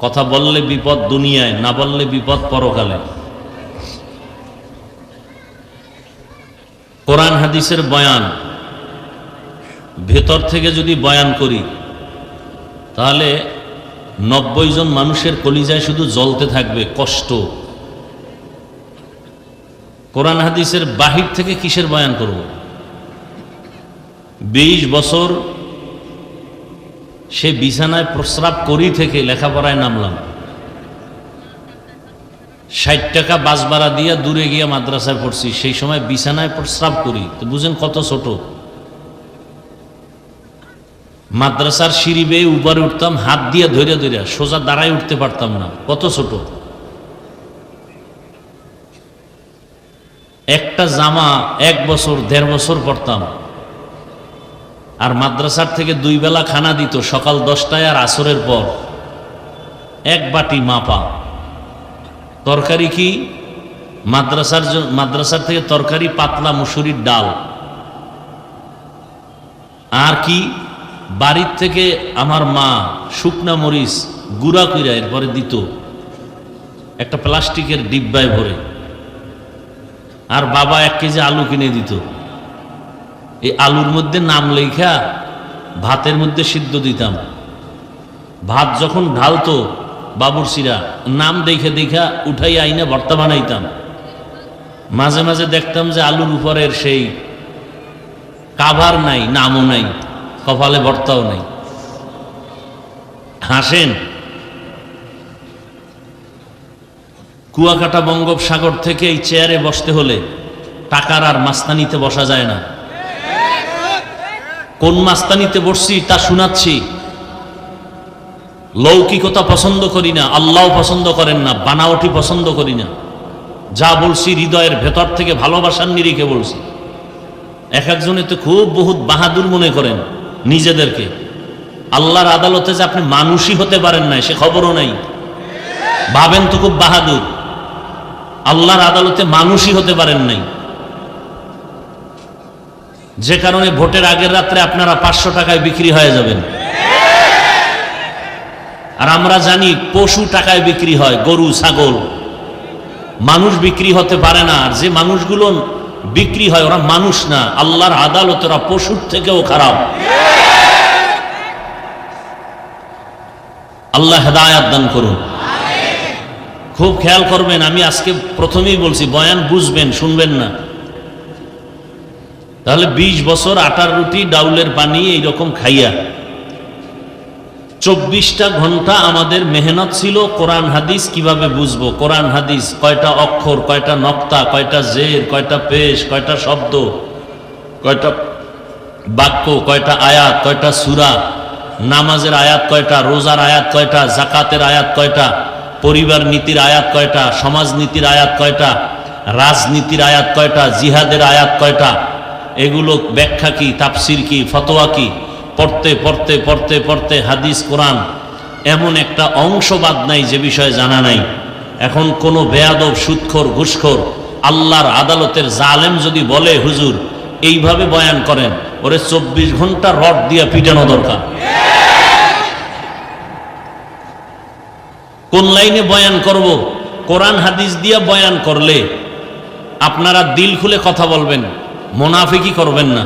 কথা বললে বিপদ দুনিয়ায়, না বললে বিপদ পরকালে। কোরআন হাদিসের বয়ান ভেতর থেকে যদি বয়ান করি, তাহলে ৯০ জন মানুষের কলিজায় শুধু জ্বলতে থাকবে কষ্ট। কোরআন হাদিসের বাহির থেকে কিসের বয়ান করব? ২০ বছর সে বিছানায় প্রস্রাব করি থেকে লেখাপড়ায় নামলাম। ৬০ টাকা বাস ভাড়া দিয়ে দূরে গিয়ে মাদ্রাসায় পড়ছি, সেই সময় বিছানায় প্রস্রাব করি। তো বুঝেন কত ছোট। মাদ্রাসার সিঁড়ি বেয়ে উপরে উঠতাম, হাত দিয়ে ধরে ধরে, সোজা দাঁড়ায় উঠতে পারতাম না, কত ছোট। একটা জামা ১ বছর ১.৫ বছর পরতাম। আর মাদ্রাসার থেকে ২ বেলা খানা দিত, সকাল 10টায় আর আসরের পর। ১ বাটি মাপা তরকারি। কি মাদ্রাসার থেকে তরকারি পাতলা মুসুরির ডাল। আর কি বাড়ির থেকে আমার মা শুকনা মরিচ গুঁড়া কইরা এরপরে দিত একটা প্লাস্টিকের ডিব্বায় ভরে। আর বাবা ১ কেজি আলু কিনে দিত। এই আলুর মধ্যে নাম লেখা ভাতের মধ্যে সিদ্ধ দিতাম। ভাত যখন ঢালতো বাবুরচিরা, নাম দেখে দেখা উঠাই আইনে ভর্তা বানাইতাম। মাঝে মাঝে দেখতাম যে আলুর উপরের সেই কাভার নাই, নামও নাই, কপালে ভর্তাও নাই। হাসেন। কুয়াকাটা বঙ্গোপসাগর থেকে এই চেয়ারে বসতে হলে টাকার আর মাস্তানিতে বসা যায় না। কোন মাস্তানিতে বসছি তা শোনাচ্ছি। লৌকিকতা পছন্দ করি না, আল্লাহ পছন্দ করেন না, বানাওটি পছন্দ করি না। যা বলছি হৃদয়ের ভেতর থেকে ভালোবাসার নিরিখে বলছি। এক একজনে তো খুব বহুত বাহাদুর মনে করেন নিজেদেরকে। আল্লাহর আদালতে যে আপনি মানুষই হতে পারেন না সে খবরও নাই, ভাবেন তো খুব বাহাদুর। আল্লাহর আদালতে মানুষই হতে পারেন নাই, যে কারণে ভোটের আগের রাত্রে আপনারা ৫০০ টাকায় বিক্রি হয়ে যাবেন। আর আমরা জানি পশু টাকায় বিক্রি হয়, গরু ছাগল। মানুষ বিক্রি হতে পারে না। আর যে মানুষগুলো বিক্রি হয় ওরা মানুষ না, আল্লাহর আদালতে ওরা পশুর থেকেও খারাপ। আল্লাহ হেদায়েত দান করুন। খুব খেয়াল করবেন। আমি আজকে প্রথমেই বলছি, বয়ান বুঝবেন, শুনবেন না। তাহলে ২০ বছর আটার রুটি ডাউলের পানি এইরকম খাইয়া ২৪টা ঘন্টা আমাদের মেহনত ছিল কোরআন হাদিস কিভাবে বুঝবো। কোরআন হাদিস কয়টা অক্ষর, কয়টা নক্তা, কয়টা জের, কয়টা পেশ, কয়টা শব্দ, কয়টা বাক্য, কয়টা আয়াত, কয়টা সূরা, নামাজের আয়াত কয়টা, রোজার আয়াত কয়টা, যাকাতের আয়াত কয়টা, পরিবার নীতির আয়াত কয়টা, সমাজ নীতির আয়াত কয়টা, রাজনীতির আয়াত কয়টা, জিহাদের আয়াত কয়টা, এগুলো ব্যাখ্যা কি, তাফসির কি, ফতোয়া কি, পড়তে পড়তে পড়তে পড়তে হাদিস কোরআন এমন একটা অংশ বাদ নাই যে বিষয়ে জানা নাই। এখন কোনো বেয়াদব, সুদখোর, ঘুষখোর, আল্লাহর আদালতের জালেম যদি বলে হুজুর এইভাবে বয়ান করেন, ওরে ২৪ ঘন্টা রড দিয়ে পিটানো দরকার। কোন লাইনে বয়ান করব? কোরআন হাদিস দিয়া বয়ান করলে আপনারা দিল খুলে কথা বলবেন, মুনাফিকি করবেন না।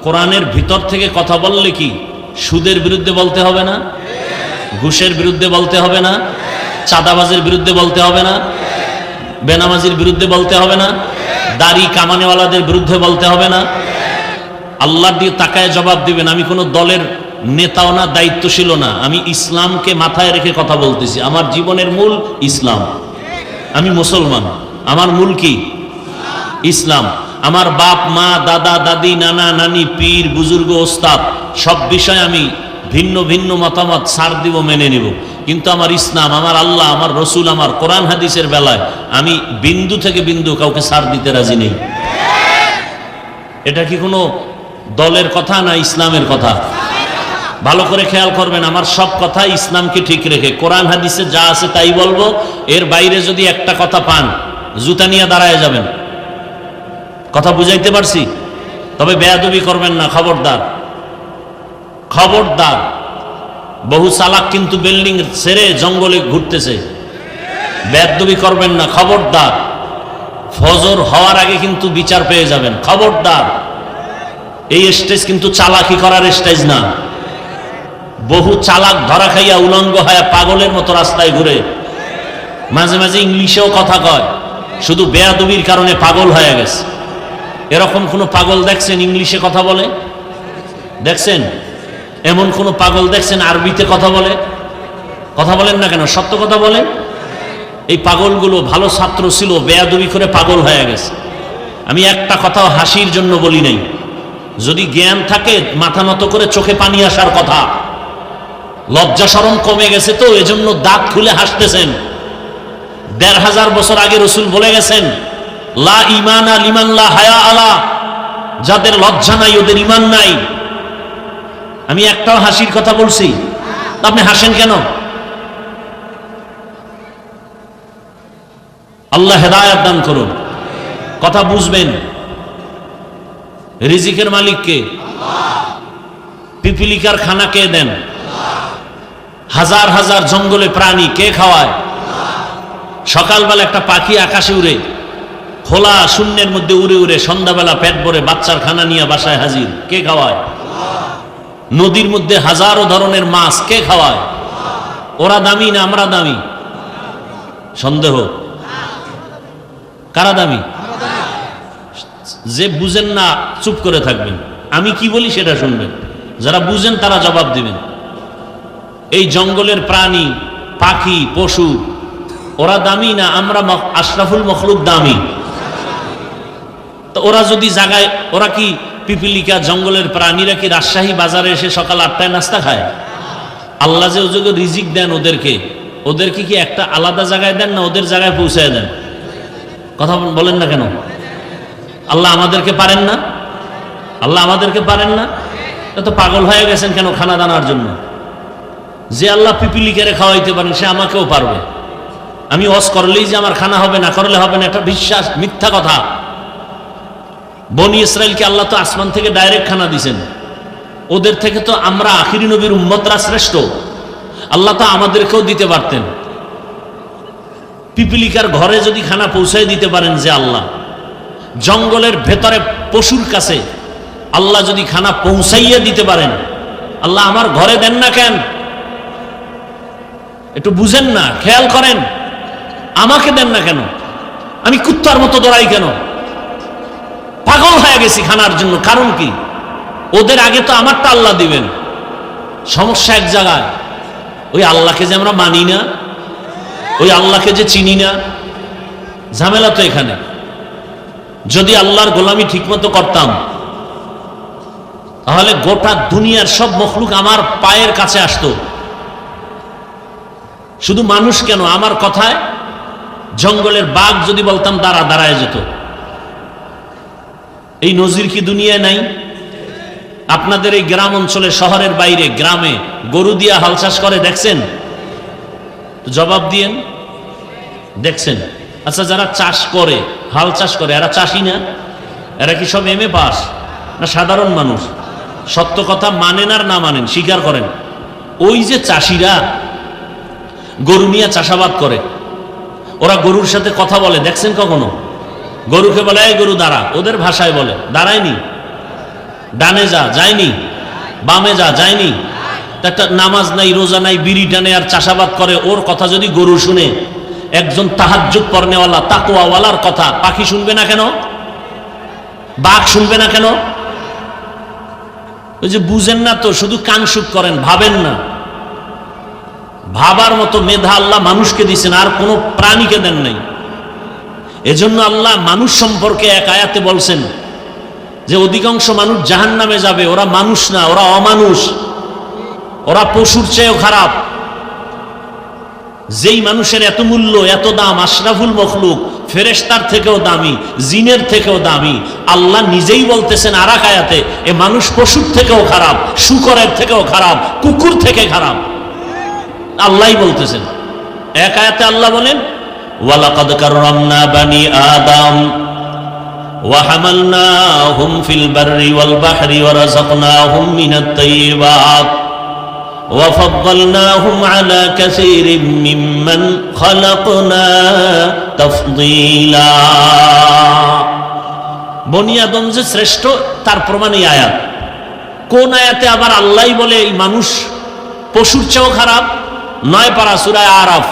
কোরআনের ভিতর থেকে কথা বললে কি সুদের বিরুদ্ধে বলতে হবে না? ঘুষের বিরুদ্ধে বলতে হবে না? চাঁদাবাজের বিরুদ্ধে বলতে হবে না? বেনামাজির বিরুদ্ধে বলতে হবে না? দাড়ি কামানেওয়ালাদের বিরুদ্ধে বলতে হবে না? আল্লাহর দিয়ে তাকায় জবাব দিবেন। আমি কোনো দলের নেতাও না, দায়িত্বশীল না, আমি ইসলামকে মাথায় রেখে কথা বলতেছি। আমার জীবনের মূল ইসলাম, আমি মুসলমান, আমার মূল কি? ইসলাম। আমার বাপ মা দাদা দাদি নানা নানি পীর বুজুর্গ ওস্তাদ সব বিষয়ে আমি ভিন্ন ভিন্ন মতামত ছাড় দিব, মেনে নিব, কিন্তু আমার ইসলাম, আমার আল্লাহ, আমার রসুল, আমার কোরআন হাদিসের বেলায় আমি বিন্দু থেকে বিন্দু কাউকে ছাড় দিতে রাজি নেই। এটা কি কোনো দলের কথা না ইসলামের কথা? ভালো করে খেয়াল করবেন, আমার সব কথা ইসলামকে ঠিক রেখে কোরআন হাদিসে যা আছে তাই বলবো। এর বাইরে যদি একটা কথা পান জুতা নিয়ে দাঁড়ায় যাবেন। কথা বুঝাইতে পারছি? তবে বেয়াদবি করবেন না, খবরদার, খবরদার। বহু চালাক কিন্তু বিল্ডিং ছেড়ে জঙ্গলে ঘুরতেছে, বেয়াদবি করবেন না, খবরদার। ফজর হওয়ার আগে কিন্তু বিচার পেয়ে যাবেন, খবরদার। এই স্টেজ কিন্তু চালাকি করার স্টেজ না। বহু চালাক ধরা খাইয়া উলঙ্গ হয়ে পাগলের মতো রাস্তায় ঘুরে, মাঝে মাঝে ইংলিশেও কথা কয়, শুধু বেয়াদবির কারণে পাগল হয়ে গেছে। এরকম কোনো পাগল দেখছেন ইংলিশে কথা বলে? দেখছেন? এমন কোনো পাগল দেখছেন আরবিতে কথা বলে? কথা বলেন না কেন? সত্য কথা বলেন। এই পাগলগুলো ভালো ছাত্র ছিল, বেয়াদবি করে পাগল হয়ে গেছে। আমি একটা কথাও হাসির জন্য বলি নাই। যদি জ্ঞান থাকে মাথা নত করে চোখে পানি আসার কথা। লজ্জা শরম কমে গেছে তো এজন্য দাঁত খুলে হাসতেছেন। ১৫০০ বছর আগে রসুল বলে গেছেন, লা ঈমানা লিমান লা হায়া আলা, যাদের লজ্জা নাই ওদের ঈমান নাই। আমি একটাও হাসির কথা বলছি? আপনি হাসেন কেন? আল্লাহ হেদায়েত দান করুন। কথা বুঝবেন। রিজিকের মালিক কে? পিপিলিকার খানা কে দেন? হাজার হাজার জঙ্গলে প্রাণী কে খাওয়ায়? সকালবেলা একটা পাখি আকাশে উড়ে, খোলা শূন্যের মধ্যে উড়ে উড়ে সন্ধ্যাবেলা পেট ভরে বাচ্চার খানা নিয়ে বাসায় হাজির, কে খাওয়ায়? নদীর মধ্যে হাজারো ধরনের মাছ কে খাওয়ায়? ওরা দামি না আমরা দামি? সন্দেহ। কারা দামি? যে বুঝেন না চুপ করে থাকবেন, আমি কি বলি সেটা শুনবেন, যারা বুঝেন তারা জবাব দিবেন। এই জঙ্গলের প্রাণী পাখি পশু ওরা দামি না আমরা আশরাফুল মখলুক দামি? তো ওরা যদি জাগায়, ওরা কি পিপিলিকা জঙ্গলের প্রাণীরা কি রাজশাহী বাজারে এসে সকাল ৮টায় নাস্তা খায়? আল্লাহ যে ওযোগে রিজিক দেন ওদেরকে কি একটা আলাদা জায়গায় দেন না ওদের জায়গায় পৌঁছায় দেন? কথা বলেন না কেন? আল্লাহ আমাদেরকে পারেন না? আল্লাহ আমাদেরকে পারেন না? এত পাগল হয়ে গেছেন কেন খানা দানার জন্য? যে আল্লাহ পিপিলিকারে খাওয়াইতে পারেন সে আমাকেও পারবে। আমি ওয়াজ করলেই যে আমার খানা হবে, না করলে হবে না, এটা বিশ্বাস, মিথ্যা কথা। বনি ইসরাইলকে আল্লাহ তো আসমান থেকে ডাইরেক্ট খানা দিয়েছেন। ওদের থেকে তো আমরা আখিরি নবীর উম্মতরা শ্রেষ্ঠ। আল্লাহ তো আমাদেরকেও দিতে পারতেন। পিপিলিকার ঘরে যদি খানা পৌঁছায় দিতে পারেন যে আল্লাহ, জঙ্গলের ভেতরে পশুর কাছে আল্লাহ যদি খানা পৌঁছাইয়া দিতে পারেন, আল্লাহ আমার ঘরে দেন না কেন? একটু বুঝেন না, খেয়াল করেন। আমাকে দেন না কেন? আমি কুত্তার মতো দৌড়াই কেন? পাগল হয়ে গেছি খানার জন্য। কারণ কি? ওদের আগে তো আমারটা আল্লাহ দিবেন। সমস্যা এক জায়গায়, ওই আল্লাহকে যে আমরা মানি না, ওই আল্লাহকে যে চিনি না, ঝামেলা তো এখানে। যদি আল্লাহর গোলামি ঠিকমতো করতাম তাহলে গোটা দুনিয়ার সব মখলুক আমার পায়ের কাছে আসতো। শুধু মানুষ কেন, আমার কথায় জঙ্গলের বাঘ যদি বলতাম দাঁড়ায় যেত। এই নজির কি দুনিয়ায় নাই? আপনাদের এই গ্রাম অঞ্চলে, শহরের বাইরে গ্রামে গরু দিয়া হাল চাষ করে দেখছেন? জবাব দিয়েন, দেখছেন? আচ্ছা, যারা চাষ করে, হাল চাষ করে, এরা চাষি না? এরা কি সব এমএ পাস না সাধারণ মানুষ? সত্য কথা মানেন আর না মানেন, স্বীকার করেন। ওই যে চাষিরা গরু নিয়ে চাষাবাদ করে, ওরা গরুর সাথে কথা বলে দেখছেন কখনো? গরুকে বলে এই গরু দাঁড়া, ওদের ভাষায় বলে দাঁড়ায়নি, ডানে যা যায়নি, বামে যা যায়নি। একটা নামাজ নাই, রোজা নাই, বিড়ি টানে আর চাষাবাদ করে, ওর কথা যদি গরু শুনে, একজন তাহাজ্জুদ পড়নেওয়ালা তাকওয়াওয়ালার কথা পাখি শুনবে না কেন? বাঘ শুনবে না কেন? ওই যে বুঝেন না তো, শুধু কানসুক করেন, ভাবেন না। ভাবার মতো মেধা আল্লাহ মানুষকে দিয়েছেন, আর কোন প্রাণীকে দেন নাই। এজন্য আল্লাহ মানুষ সম্পর্কে এক আয়াতে বলছেন যে অধিকাংশ মানুষ জাহান্নামে যাবে, ওরা মানুষ না, ওরা অমানুষ, ওরা পশুর চেয়েও খারাপ। যেই মানুষের এত মূল্য, এত দাম, আশরাফুল মখলুক, ফেরেশতার থেকেও দামি, জিনের থেকেও দামি, আল্লাহ নিজেই বলতেছেন আর এক আয়াতে, এ মানুষ পশুর থেকেও খারাপ, শূকরের থেকেও খারাপ, কুকুর থেকে খারাপ। আল্লাহই বলতেছেন। এক আয়াতে আল্লাহ বলেন ওয়ালাকাদ কাররামনা বানি আদম ওয়া হামালনাহুম ফিল বাররি ওয়াল বাহরি ওয়া রাযাকনাহুম মিনাত তাইয়্যিবাত ওয়া ফাদ্দালনাহুম আলা কাসীরিম মিম্মান খালাকনা তাফদীলা। বনি আদম যে শ্রেষ্ঠ তার প্রমাণ এই আয়াত। কোন আয়াতে আবার আল্লাহই বলে এই মানুষ পশুর চেয়েও খারাপ? 9 পারা সূরা আরাফ।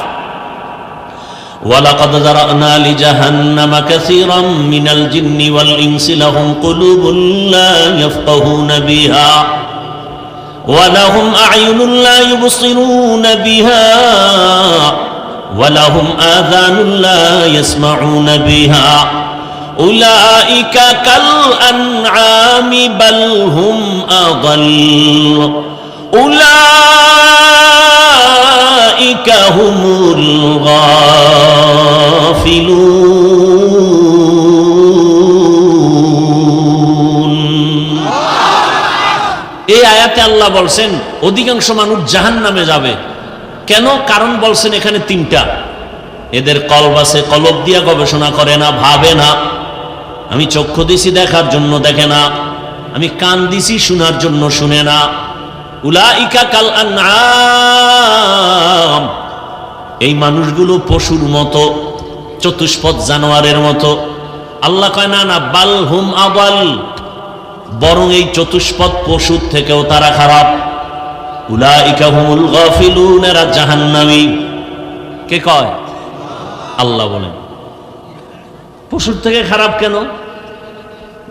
ওয়ালাকাদ যারানা লিজাহান্নামা কাসীরাম মিনাল জিন্নি ওয়াল ইনসি লাহুম কুলুবুন লা ইয়াফকাহুনা বিহা ওয়া লাহুম আ'য়ুনুন লা ইউবসিরুনা বিহা ওয়া লাহুম আযানুন লা ইয়াসমাউনা বিহা উলাইকা কাল আনআমি বাল হুম আযাল উলাইকা হুমুল গাফিলুন। এই আয়াতে আল্লাহ বলছেন অধিকাংশ মানুষ জাহান্নামে যাবে। কেন? কারণ বলছেন এখানে 3টা। এদের কলব আছে, কলব দিয়া গবেষণা করে না, ভাবে না। আমি চক্ষু দিছি দেখার জন্য দেখে না, আমি কান দিছি শোনার জন্য শুনে না। উলাইকা কাল আনআম, এই মানুষগুলো পশুর মতো, চতুষ্পদ জানোয়ারের মতো। আল্লাহ কয় না না, বাল হুম আদাল, বরং এই চতুষ্পদ পশুর থেকেও তারা খারাপ। উলাইকা হুমুল গাফিলুন, এরা জাহান্নামী। কে কয়? আল্লাহ বলেন। পশুর থেকে খারাপ কেন?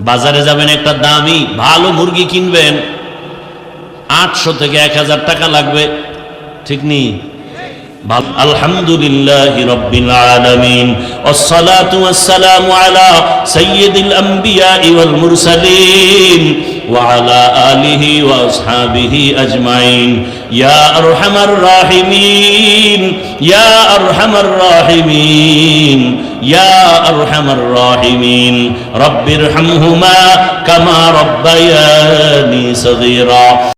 বাজারে যাবেন, একটা দামি ভালো মুরগি কিনবেন, 800 থেকে 1000 টাকা লাগবে, ঠিক নেই? আলহামদুলিল্লাহি রাব্বিল আলামিন ওয়াসসালাতু ওয়াসসালামু আলা সাইয়্যিদিল আমবিয়া ওয়াল মুরসালিন ওয়া আলা আলিহি ওয়া আসহাবিহি আজমাইন। ইয়া আরহামার রাহিমিন, ইয়া আরহামার রাহিমিন, ইয়া আরহামার রাহিমিন। রব্বিরহামহুমা কামা রাব্বায়ানি সগীরা।